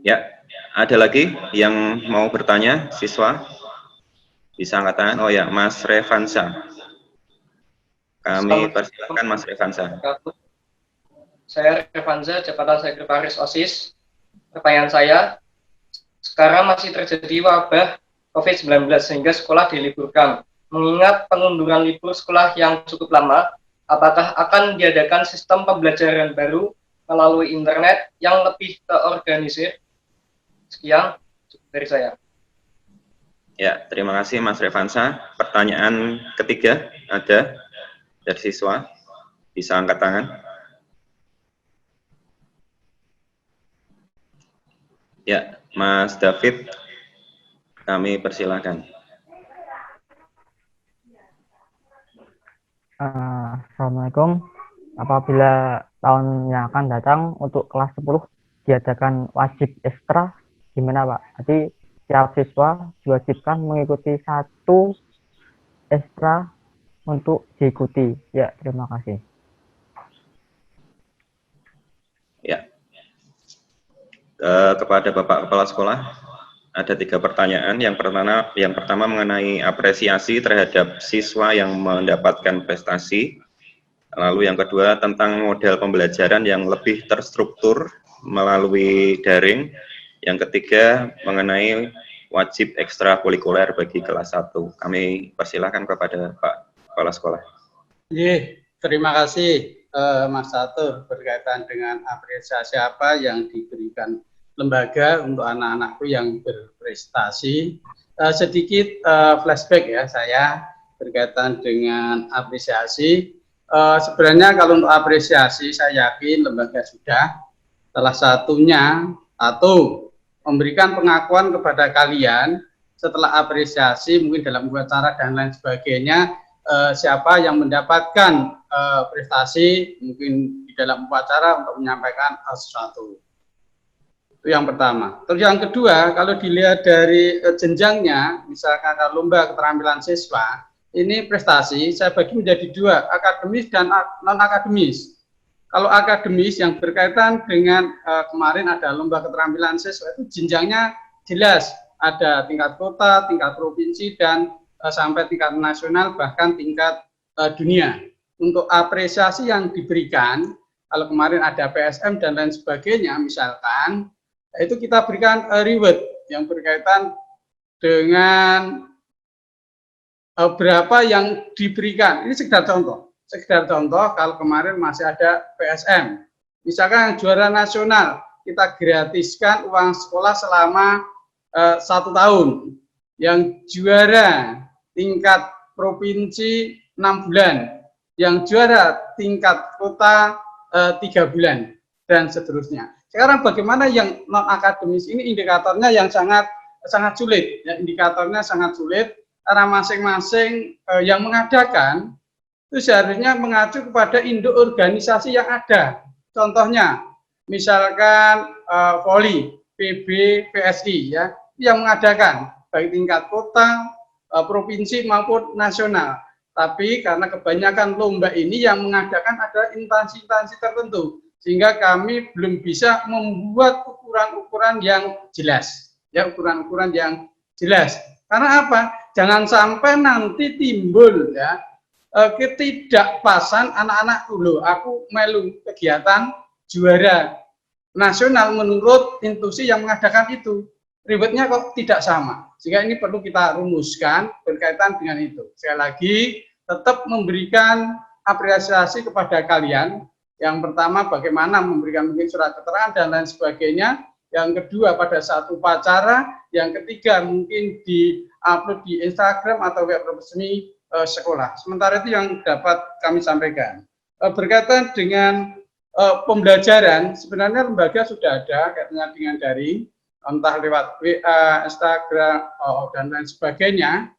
Ya, ada lagi yang mau bertanya, siswa? Bisa angkat tangan? Oh ya, Mas Revansa. Kami persilakan Mas Revansa. Saya Revansa, Jabatan Sekretaris OSIS. Pertanyaan saya, sekarang masih terjadi wabah COVID-19 sehingga sekolah diliburkan. Mengingat pengunduran libur sekolah yang cukup lama, apakah akan diadakan sistem pembelajaran baru melalui internet yang lebih terorganisir? Sekian dari saya. Ya, terima kasih Mas Revansa. Pertanyaan ketiga ada dari siswa. Bisa angkat tangan. Ya, Mas David, kami persilakan. Assalamualaikum. Apabila tahun yang akan datang untuk kelas 10 diadakan wajib ekstra, gimana Pak? Jadi setiap siswa diwajibkan mengikuti 1 ekstra untuk diikuti. Ya, terima kasih. Ya, kepada Bapak Kepala Sekolah ada 3 pertanyaan. Yang pertama mengenai apresiasi terhadap siswa yang mendapatkan prestasi. Lalu yang kedua tentang model pembelajaran yang lebih terstruktur melalui daring. Yang ketiga mengenai wajib ekstrakurikuler bagi kelas 1. Kami persilahkan kepada Pak Kepala Sekolah. Terima kasih Mas Catur berkaitan dengan apresiasi apa yang diberikan lembaga untuk anak-anakku yang berprestasi. Sedikit flashback ya saya berkaitan dengan apresiasi. Sebenarnya kalau untuk apresiasi saya yakin lembaga sudah salah satunya atau memberikan pengakuan kepada kalian setelah apresiasi mungkin dalam upacara dan lain sebagainya, siapa yang mendapatkan prestasi mungkin di dalam upacara untuk menyampaikan sesuatu. Itu yang pertama. Terus yang kedua, kalau dilihat dari jenjangnya, misalkan kalau lomba keterampilan siswa, ini prestasi saya bagi menjadi 2, akademis dan non-akademis. Kalau akademis yang berkaitan dengan kemarin ada lomba keterampilan siswa, itu jenjangnya jelas, ada tingkat kota, tingkat provinsi, dan sampai tingkat nasional, bahkan tingkat dunia. Untuk apresiasi yang diberikan, kalau kemarin ada PSM dan lain sebagainya, misalkan, itu kita berikan reward, yang berkaitan dengan berapa yang diberikan. Ini sekedar contoh. Sekedar contoh, kalau kemarin masih ada PSM. Misalkan yang juara nasional, kita gratiskan uang sekolah selama 1 tahun. Yang juara tingkat provinsi 6 bulan. Yang juara tingkat kota 3 bulan. Dan seterusnya. Sekarang bagaimana yang non-akademis ini indikatornya yang sangat sulit. Ya, indikatornya sangat sulit. Karena masing-masing yang mengadakan itu seharusnya mengacu kepada induk organisasi yang ada. Contohnya, misalkan voli, PB, PSI, ya, yang mengadakan baik tingkat kota, provinsi maupun nasional. Tapi karena kebanyakan lomba ini yang mengadakan ada instansi-instansi tertentu, sehingga kami belum bisa membuat ukuran-ukuran yang jelas, ya, ukuran-ukuran yang jelas. Karena apa? Jangan sampai nanti timbul ya ketidakpasan anak-anak dulu. Aku melu kegiatan juara nasional menurut institusi yang mengadakan itu. Ribetnya kok tidak sama. Sehingga ini perlu kita rumuskan berkaitan dengan itu. Sekali lagi, tetap memberikan apresiasi kepada kalian. Yang pertama, bagaimana memberikan mungkin surat keterangan dan lain sebagainya. Yang kedua, pada saat upacara. Yang ketiga, mungkin di-upload di Instagram atau web resmi sekolah. Sementara itu yang dapat kami sampaikan. Berkaitan dengan pembelajaran, sebenarnya lembaga sudah ada kaitannya dengan daring, entah lewat WA, Instagram, dan lain sebagainya.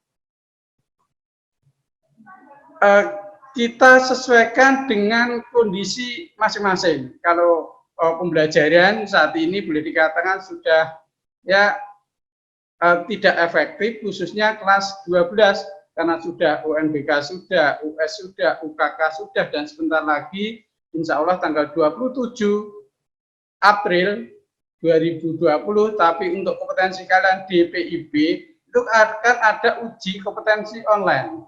Kita sesuaikan dengan kondisi masing-masing. Kalau pembelajaran saat ini boleh dikatakan sudah ya tidak efektif, khususnya kelas 12, karena sudah UNBK sudah, US sudah, UKK sudah, dan sebentar lagi insya Allah tanggal 27 April 2020, tapi untuk kompetensi kalian DPIB itu akan ada uji kompetensi online.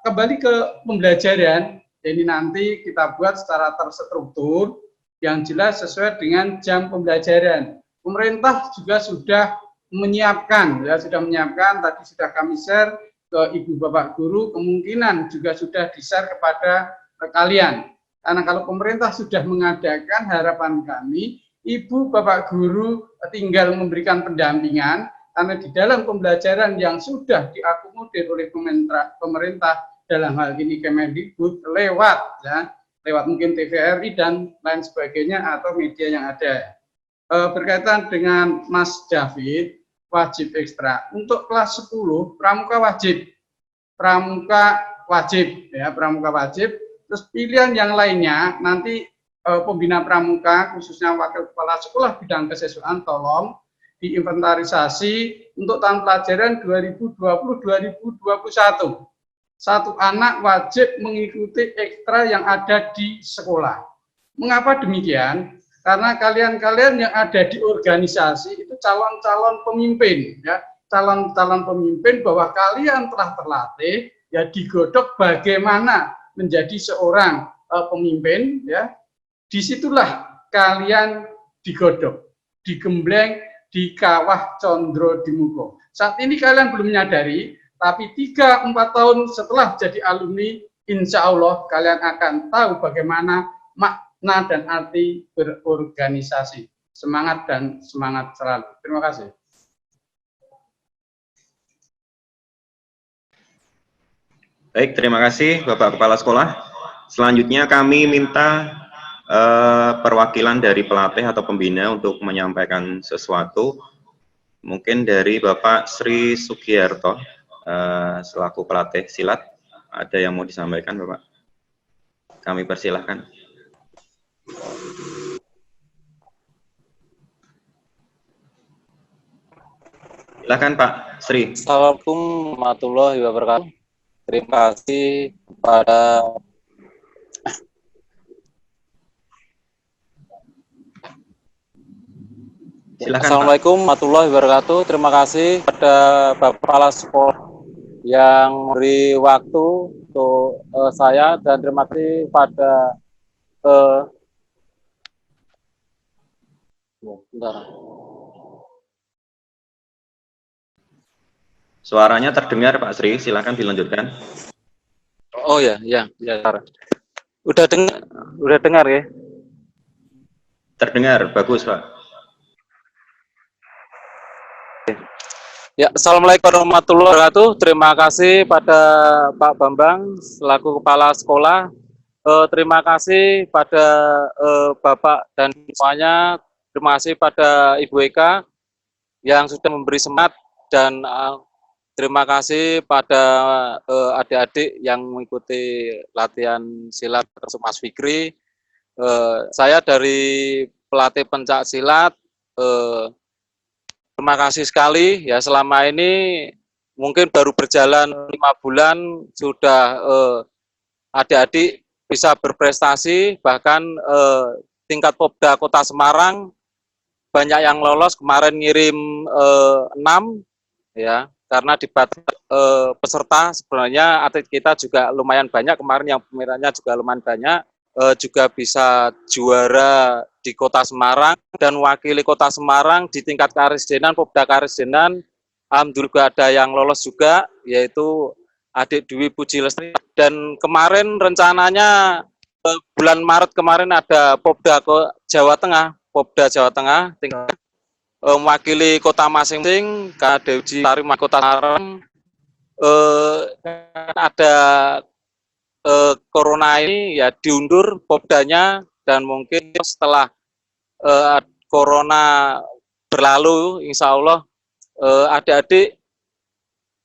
Kembali ke pembelajaran, jadi nanti kita buat secara terstruktur yang jelas sesuai dengan jam pembelajaran. Pemerintah juga sudah menyiapkan, ya sudah menyiapkan, tadi sudah kami share ke Ibu Bapak Guru, kemungkinan juga sudah di-share kepada kalian. Karena kalau pemerintah sudah mengadakan, harapan kami, Ibu Bapak Guru tinggal memberikan pendampingan, karena di dalam pembelajaran yang sudah diakomodir oleh pemerintah dalam hal ini Kemendikbud lewat mungkin TVRI dan lain sebagainya atau media yang ada. Berkaitan dengan Mas David, wajib ekstra untuk kelas 10 pramuka wajib ya, pramuka wajib. Terus pilihan yang lainnya nanti pembina pramuka khususnya wakil kepala sekolah bidang kesiswaan tolong diinventarisasi untuk tahun pelajaran 2020-2021. Satu anak wajib mengikuti ekstra yang ada di sekolah. Mengapa demikian? Karena kalian-kalian yang ada di organisasi itu calon-calon pemimpin, ya, calon-calon pemimpin bahwa kalian telah terlatih, ya, digodok bagaimana menjadi seorang pemimpin, ya. Disitulah kalian digodok, digembleng, di kawah condro di muko. Saat ini kalian belum menyadari, tapi 3-4 tahun setelah jadi alumni, insya Allah kalian akan tahu bagaimana makna dan arti berorganisasi. Semangat dan semangat selalu. Terima kasih. Baik, terima kasih Bapak Kepala Sekolah. Selanjutnya kami minta perwakilan dari pelatih atau pembina untuk menyampaikan sesuatu. Mungkin dari Bapak Sri Sugiyarto selaku pelatih silat, ada yang mau disampaikan Bapak? Kami persilahkan. Silakan Pak Sri. Assalamualaikum warahmatullahi wabarakatuh. Terima kasih kepada Silakan, Assalamualaikum warahmatullahi wabarakatuh. Terima kasih kepada Bapak Kepala Sekolah yang memberi waktu untuk saya, dan terima kasih pada bentar. Suaranya terdengar Pak Sri, silakan dilanjutkan. Oh ya, ya, ya. Udah dengar ya? Terdengar, bagus Pak. Ya, Assalamualaikum warahmatullahi wabarakatuh. Terima kasih pada Pak Bambang selaku Kepala Sekolah. Terima kasih pada Bapak dan semuanya. Terima kasih pada Ibu Eka yang sudah memberi semangat, dan terima kasih pada adik-adik yang mengikuti latihan silat termasuk Mas Fikri. Saya dari pelatih pencak silat. Terima kasih sekali ya, selama ini mungkin baru berjalan 5 bulan sudah adik-adik bisa berprestasi, bahkan tingkat Popda Kota Semarang banyak yang lolos, kemarin ngirim 6 ya, karena dibatasi peserta. Sebenarnya atlet kita juga lumayan banyak, kemarin yang pemiranya juga lumayan banyak, juga bisa juara di Kota Semarang dan wakili Kota Semarang di tingkat Karisdenan, Popda Karisdenan. Alhamdulillah ada yang lolos juga, yaitu adik Dwi Puji Lestari. Dan kemarin rencananya bulan Maret kemarin ada Popda Jawa Tengah, Popda Jawa Tengah tingkat mewakili kota masing-masing. Dewi Lestari Kota Semarang. Ada corona ini ya diundur Popdanya, dan mungkin setelah corona berlalu, insya Allah adik-adik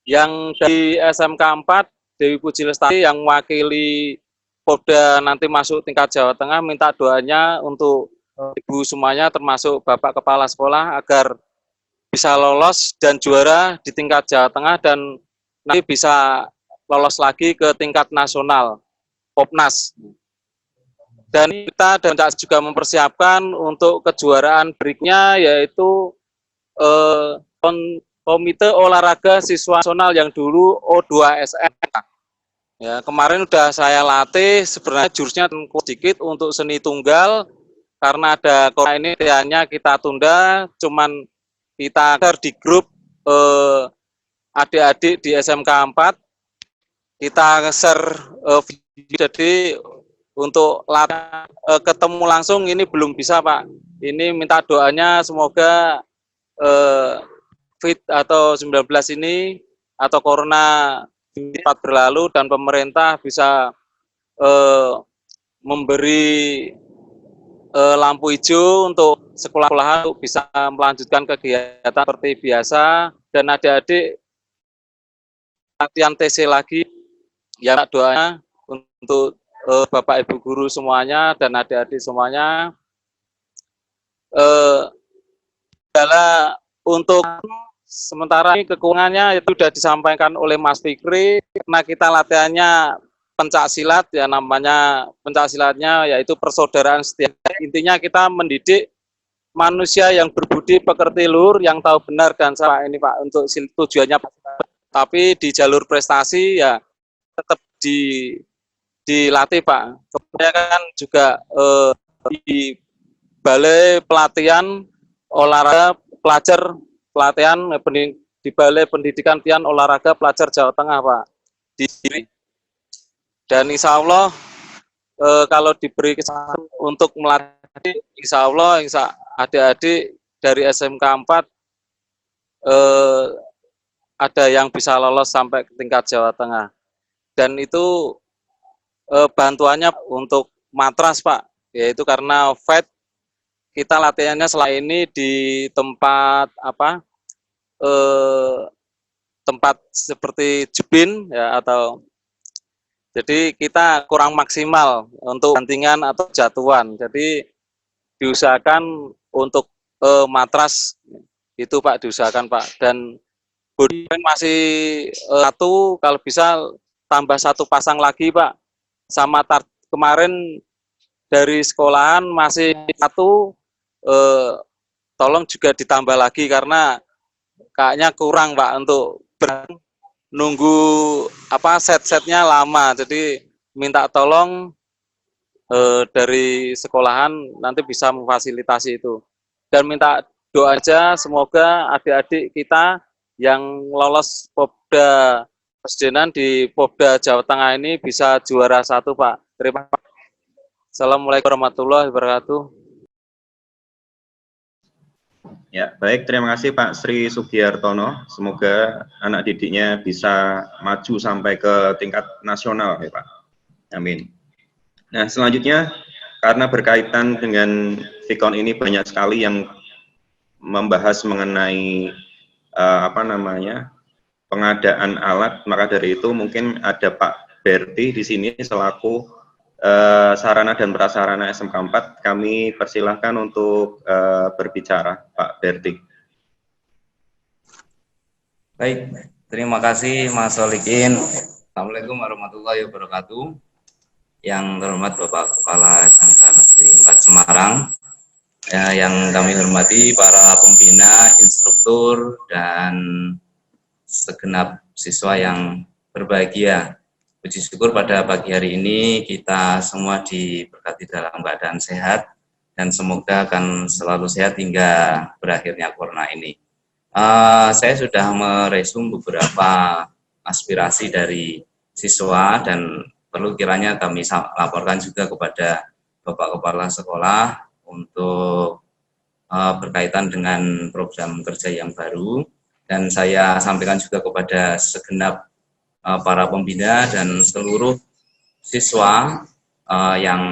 yang dari SMK 4 Dewi Puji Lestari yang mewakili Popda nanti masuk tingkat Jawa Tengah, minta doanya untuk ibu semuanya termasuk Bapak Kepala Sekolah agar bisa lolos dan juara di tingkat Jawa Tengah, dan nanti bisa lolos lagi ke tingkat nasional Popnas. Dan kita dan juga mempersiapkan untuk kejuaraan berikutnya, yaitu Komite Olahraga Siswa Nasional yang dulu O2SM. Ya, kemarin udah saya latih, sebenarnya jurusnya sedikit untuk seni tunggal, karena ada corona ini latihannya kita tunda, cuman kita di grup adik-adik di SMK 4, kita share video, jadi untuk latihan ketemu langsung ini belum bisa Pak. Ini minta doanya semoga fit atau 19 ini atau corona cepat berlalu dan pemerintah bisa memberi lampu hijau untuk sekolah-sekolahan untuk bisa melanjutkan kegiatan seperti biasa, dan adik-adik latihan TC lagi. Ya, doanya untuk Bapak Ibu guru semuanya dan adik-adik semuanya. Adalah untuk sementara ini kekurangannya itu sudah disampaikan oleh Mas Fikri, karena kita latihannya pencak silat, ya namanya pencak silatnya yaitu persaudaraan setia. Intinya kita mendidik manusia yang berbudi pekerti luhur, yang tahu benar dan salah ini Pak, untuk tujuannya. Tapi di jalur prestasi ya tetap dilatih Pak. Kemudian juga di Balai Pelatihan Olahraga Pelajar Pelatihan di Balai Pendidikan Pelatihan Olahraga Pelajar Jawa Tengah Pak. Dan insya Allah kalau diberi kesempatan untuk melatih, insya Allah adik-adik dari SMK 4 ada yang bisa lolos sampai ke tingkat Jawa Tengah. Dan itu bantuannya untuk matras Pak, yaitu karena fight kita latihannya selain ini di tempat tempat seperti jebin ya, atau jadi kita kurang maksimal untuk bantingan atau jatuhan. Jadi diusahakan untuk matras itu Pak, diusahakan Pak. Dan body masih satu, kalau bisa tambah 1 pasang lagi Pak. Sama kemarin dari sekolahan masih 1, tolong juga ditambah lagi karena kayaknya kurang Pak, untuk nunggu set-setnya lama. Jadi minta tolong dari sekolahan nanti bisa memfasilitasi itu. Dan minta doa aja semoga adik-adik kita yang lolos Popda Presdenan di Popda Jawa Tengah ini bisa juara 1, Pak. Terima kasih. Assalamualaikum warahmatullahi wabarakatuh. Ya, baik, terima kasih Pak Sri Sugiartono. Semoga anak didiknya bisa maju sampai ke tingkat nasional ya Pak. Amin. Nah, selanjutnya karena berkaitan dengan Vkon ini banyak sekali yang membahas mengenai pengadaan alat, maka dari itu mungkin ada Pak Berti di sini selaku sarana dan prasarana SMK 4. Kami persilahkan untuk berbicara, Pak Berti. Baik, terima kasih Mas Solikin. Assalamualaikum warahmatullahi wabarakatuh. Yang terhormat Bapak Kepala SMK Negeri 4 Semarang, yang kami hormati para pembina, instruktur, dan segenap siswa yang berbahagia. Puji syukur pada pagi hari ini kita semua diberkati dalam keadaan sehat dan semoga akan selalu sehat hingga berakhirnya corona ini. Saya sudah meresum beberapa aspirasi dari siswa dan perlu kiranya kami laporkan juga kepada Bapak Kepala Sekolah untuk berkaitan dengan program kerja yang baru, dan saya sampaikan juga kepada segenap para pembina dan seluruh siswa yang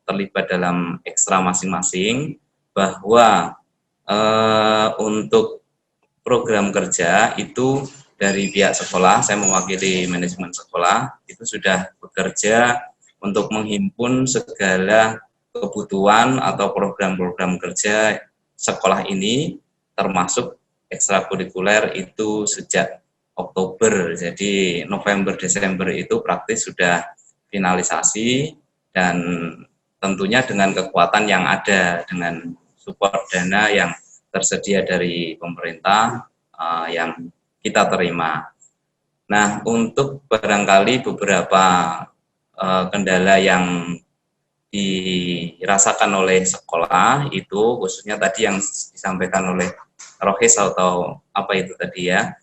terlibat dalam ekstra masing-masing bahwa untuk program kerja itu dari pihak sekolah, saya mewakili manajemen sekolah, itu sudah bekerja untuk menghimpun segala kebutuhan atau program-program kerja sekolah ini, termasuk ekstrakurikuler itu sejak Oktober. Jadi November, Desember itu praktis sudah finalisasi, dan tentunya dengan kekuatan yang ada, dengan support dana yang tersedia dari pemerintah yang kita terima. Nah, untuk barangkali beberapa kendala yang dirasakan oleh sekolah itu, khususnya tadi yang disampaikan oleh Rohis atau apa itu tadi ya,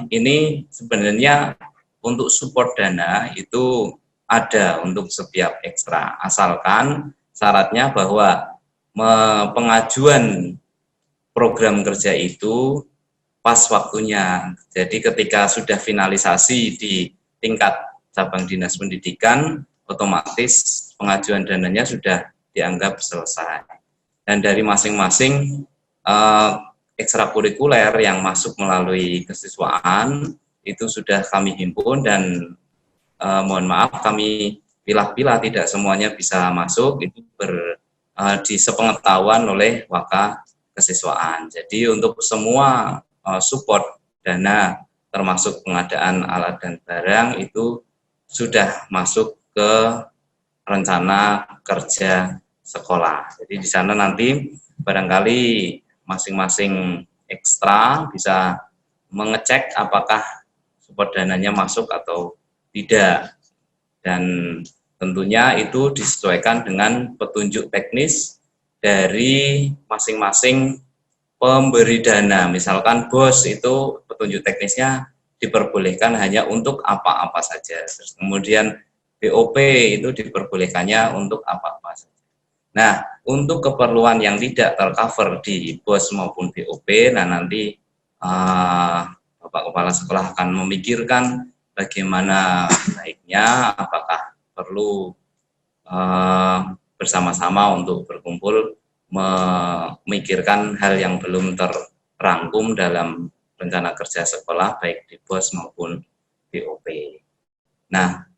ini sebenarnya untuk support dana itu ada untuk setiap ekstra, asalkan syaratnya bahwa pengajuan program kerja itu pas waktunya. Jadi ketika sudah finalisasi di tingkat cabang dinas pendidikan, otomatis pengajuan dananya sudah dianggap selesai. Dan dari masing-masing ekstrakurikuler yang masuk melalui kesiswaan itu sudah kami himpun, dan mohon maaf kami pilah-pilah, tidak semuanya bisa masuk, itu disepengetahuan oleh Waka Kesiswaan. Jadi untuk semua support dana termasuk pengadaan alat dan barang itu sudah masuk ke rencana kerja sekolah. Jadi di sana nanti barangkali masing-masing ekstra bisa mengecek apakah support dananya masuk atau tidak. Dan tentunya itu disesuaikan dengan petunjuk teknis dari masing-masing pemberi dana. Misalkan BOS itu petunjuk teknisnya diperbolehkan hanya untuk apa-apa saja. Terus kemudian BOP itu diperbolehkannya untuk apa-apa saja. Nah, untuk keperluan yang tidak tercover di BOS maupun BOP, nah nanti Bapak Kepala Sekolah akan memikirkan bagaimana baiknya, apakah perlu bersama-sama untuk berkumpul memikirkan hal yang belum terrangkum dalam rencana kerja sekolah baik di BOS maupun BOP. Nah,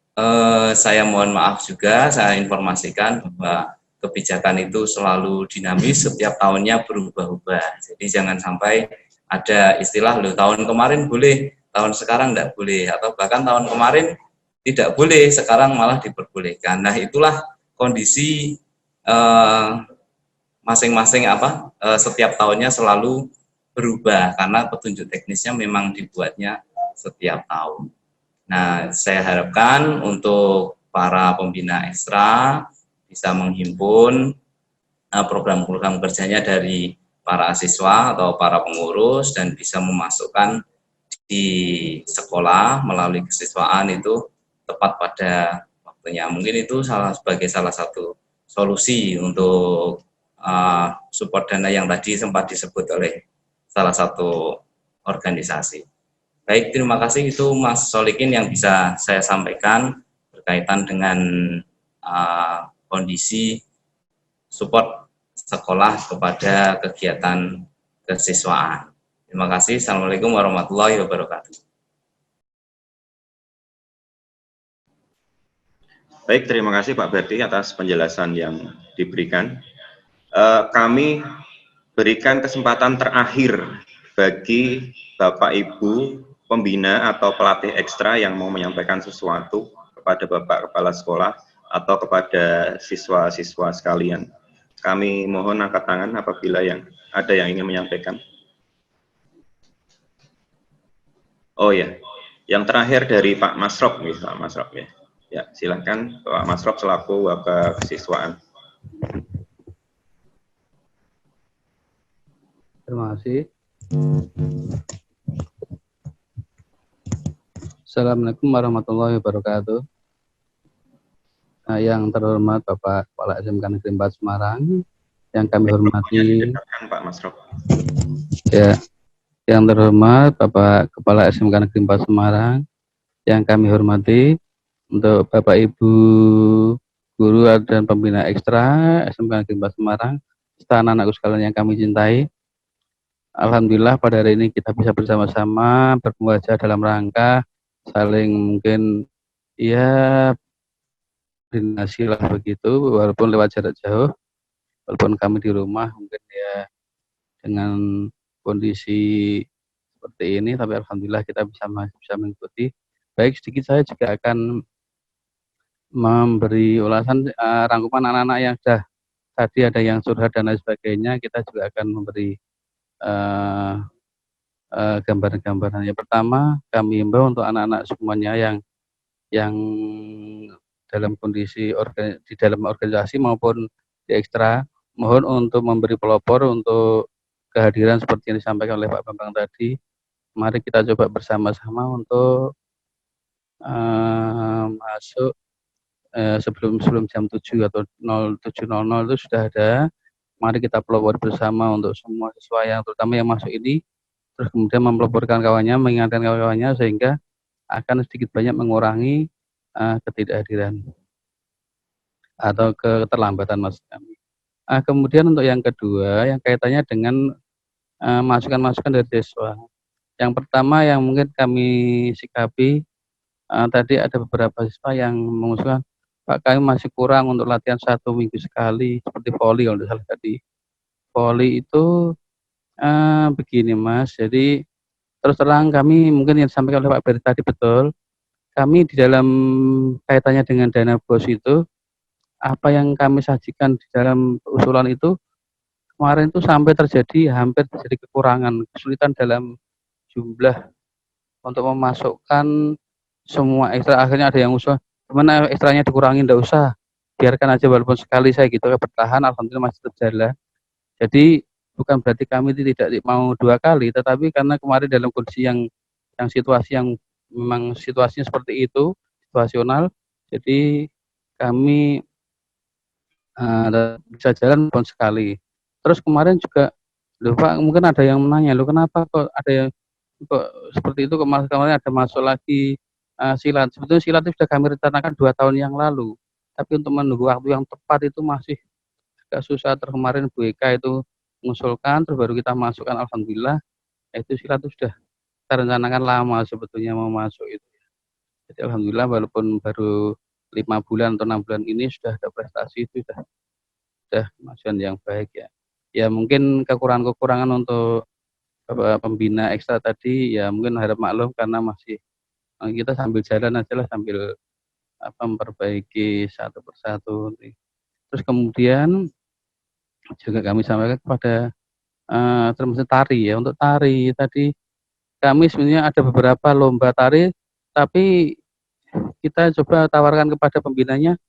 saya mohon maaf juga, saya informasikan bahwa kebijakan itu selalu dinamis, setiap tahunnya berubah-ubah. Jadi jangan sampai ada istilah, loh tahun kemarin boleh, tahun sekarang tidak boleh, atau bahkan tahun kemarin tidak boleh, sekarang malah diperbolehkan. Nah, itulah kondisi masing-masing setiap tahunnya selalu berubah karena petunjuk teknisnya memang dibuatnya setiap tahun. Nah, saya harapkan untuk para pembina ekstra bisa menghimpun program-program kerjanya dari para siswa atau para pengurus dan bisa memasukkan di sekolah melalui kesiswaan itu tepat pada waktunya. Mungkin itu sebagai salah satu solusi untuk support dana yang tadi sempat disebut oleh salah satu organisasi. Baik, terima kasih. Itu Mas Solikin yang bisa saya sampaikan berkaitan dengan kondisi support sekolah kepada kegiatan kesiswaan. Terima kasih. Assalamualaikum warahmatullahi wabarakatuh. Baik, terima kasih Pak Berti atas penjelasan yang diberikan. Kami berikan kesempatan terakhir bagi Bapak Ibu pembina atau pelatih ekstra yang mau menyampaikan sesuatu kepada Bapak Kepala Sekolah atau kepada siswa-siswa sekalian. Kami mohon angkat tangan apabila ada yang ingin menyampaikan. Oh ya, yang terakhir dari Pak Masrok, Pak Masrok ya. Ya, silakan Pak Masrok selaku Waba Kesiswaan. Terima kasih. Assalamualaikum warahmatullahi wabarakatuh. Yang terhormat Bapak Kepala SMK Negeri 4 Semarang, yang kami hormati. Pak Masrok. Ya, yang terhormat Bapak Kepala SMK Negeri 4 Semarang, yang kami hormati, untuk Bapak Ibu guru dan pembina ekstra SMK Negeri 4 Semarang, serta anak-anakku sekalian yang kami cintai. Alhamdulillah pada hari ini kita bisa bersama-sama bertemu wajah dalam rangka saling mungkin ya koordinasi lah begitu, walaupun lewat jarak jauh, walaupun kami di rumah mungkin ya dengan kondisi seperti ini, tapi alhamdulillah kita bisa mengikuti. Baik, sedikit saya juga akan memberi ulasan rangkuman anak-anak yang sudah tadi ada yang curhat dan lain sebagainya. Kita juga akan memberi gambaran-gambaran. Yang pertama, kami himbau untuk anak-anak semuanya yang dalam kondisi di dalam organisasi maupun di ekstra, mohon untuk memberi pelopor untuk kehadiran seperti yang disampaikan oleh Pak Bambang tadi. Mari kita coba bersama-sama untuk masuk sebelum jam 7 atau 07.00 itu sudah ada. Mari kita pelopor bersama untuk semua siswa yang terutama yang masuk ini, terus kemudian mempeloporkan kawannya, mengingatkan kawan-kawannya sehingga akan sedikit banyak mengurangi ketidakhadiran atau keterlambatan maksud kami. Kemudian untuk yang kedua, yang kaitannya dengan masukan-masukan dari siswa. Yang pertama yang mungkin kami sikapi, tadi ada beberapa siswa yang mengusulkan, Pak, kami masih kurang untuk latihan 1 minggu sekali, seperti voli kalau tidak salah tadi. Voli itu begini Mas, jadi terus terang kami mungkin yang disampaikan oleh Pak Beri tadi betul, kami di dalam kaitannya dengan dana BOS itu, apa yang kami sajikan di dalam usulan itu, kemarin itu sampai hampir terjadi kekurangan, kesulitan dalam jumlah untuk memasukkan semua ekstra. Akhirnya ada yang usul, gimana ekstranya dikurangi, enggak usah, biarkan aja walaupun sekali saya gitu bertahan, alhamdulillah masih terjalan. Jadi bukan berarti kami tidak mau 2 kali, tetapi karena kemarin dalam kondisi yang situasi yang memang situasinya seperti itu, situasional, jadi kami bisa jalan walaupun sekali. Terus kemarin juga, loh Pak, mungkin ada yang menanya, loh kenapa kok ada yang kok seperti itu, kemarin ada masuk lagi silat. Sebetulnya silat itu sudah kami rencanakan 2 tahun yang lalu, tapi untuk menunggu waktu yang tepat itu masih agak susah. Terus kemarin Bu Eka itu mengusulkan, terus baru kita masukkan, alhamdulillah. Itu silat itu sudah kita rencanakan lama sebetulnya mau masuk itu. Jadi alhamdulillah walaupun baru 5 bulan atau 6 bulan ini sudah ada prestasi, itu sudah kemajuan yang baik ya. Ya mungkin kekurangan-kekurangan untuk pembina ekstra tadi ya mungkin harap maklum karena masih kita sambil jalan aja lah, sambil memperbaiki satu persatu. Terus kemudian juga kami sampaikan kepada termasuk tari ya. Untuk tari tadi kami sebenarnya ada beberapa lomba tari, tapi kita coba tawarkan kepada pembinanya,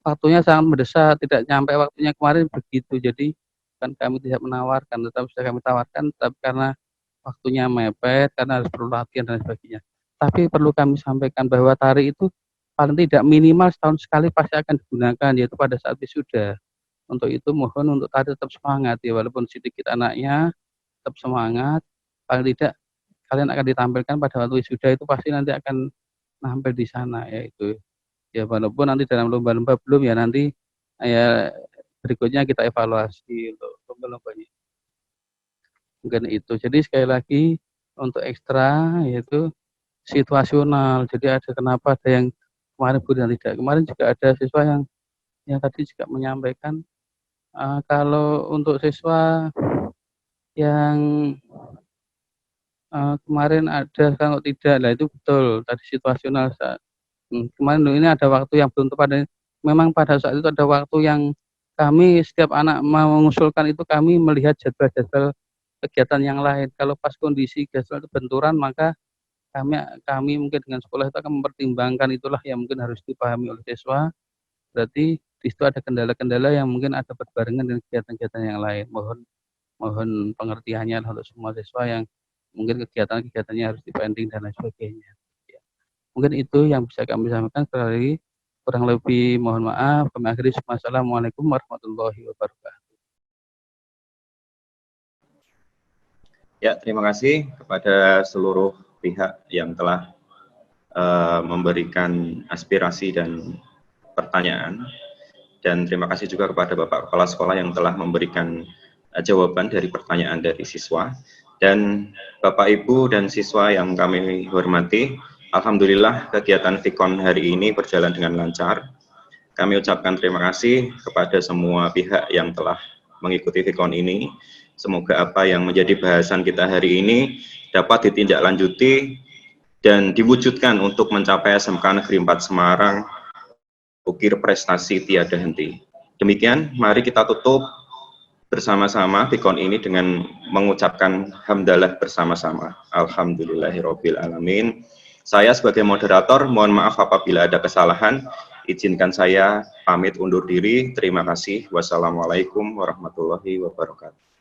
waktunya sangat mendesak, tidak nyampe waktunya kemarin begitu. Jadi bukan kami tidak menawarkan, tetapi sudah kami tawarkan, tapi karena waktunya mepet, karena harus perlu latihan dan sebagainya. Tapi perlu kami sampaikan bahwa tari itu paling tidak minimal setahun sekali pasti akan digunakan, yaitu pada saat wisuda. Untuk itu mohon untuk tari tetap semangat ya, walaupun sedikit anaknya, tetap semangat. Paling tidak kalian akan ditampilkan pada waktu wisuda itu pasti nanti akan nampil di sana, yaitu ya walaupun nanti dalam lomba-lomba belum ya, nanti ya berikutnya kita evaluasi untuk lomba-lombanya. Mungkin itu. Jadi sekali lagi untuk ekstra yaitu situasional. Jadi ada kenapa ada yang kemarin dan tidak. Kemarin juga ada siswa yang tadi juga menyampaikan kalau untuk siswa yang kemarin ada kalau tidak, lah itu betul tadi situasional. Kemarin ini ada waktu yang belum tepat. Memang pada saat itu ada waktu yang kami setiap anak mau mengusulkan itu kami melihat jadwal-jadwal kegiatan yang lain. Kalau pas kondisi jadwal itu benturan, maka kami mungkin dengan sekolah itu akan mempertimbangkan, itulah yang mungkin harus dipahami oleh siswa. Berarti di situ ada kendala-kendala yang mungkin ada berbarengan dengan kegiatan-kegiatan yang lain. Mohon pengertiannya untuk semua siswa yang mungkin kegiatan-kegiatannya harus dipending dan lain sebagainya. Ya. Mungkin itu yang bisa kami sampaikan. Sekali lagi kurang lebih mohon maaf. Kami akhiri. Assalamualaikum warahmatullahi wabarakatuh. Ya, terima kasih kepada seluruh pihak yang telah memberikan aspirasi dan pertanyaan. Dan terima kasih juga kepada Bapak Kepala Sekolah yang telah memberikan jawaban dari pertanyaan dari siswa. Dan Bapak, Ibu, dan siswa yang kami hormati, alhamdulillah kegiatan Fikon hari ini berjalan dengan lancar. Kami ucapkan terima kasih kepada semua pihak yang telah mengikuti Fikon ini. Semoga apa yang menjadi bahasan kita hari ini dapat ditindaklanjuti dan diwujudkan untuk mencapai SMK Negeri 4 Semarang, ukir prestasi tiada henti. Demikian, mari kita tutup bersama-sama Fikon ini dengan mengucapkan hamdalah bersama-sama. Alhamdulillahirabbil alamin. Saya sebagai moderator mohon maaf apabila ada kesalahan. Izinkan saya pamit undur diri. Terima kasih. Wassalamualaikum warahmatullahi wabarakatuh.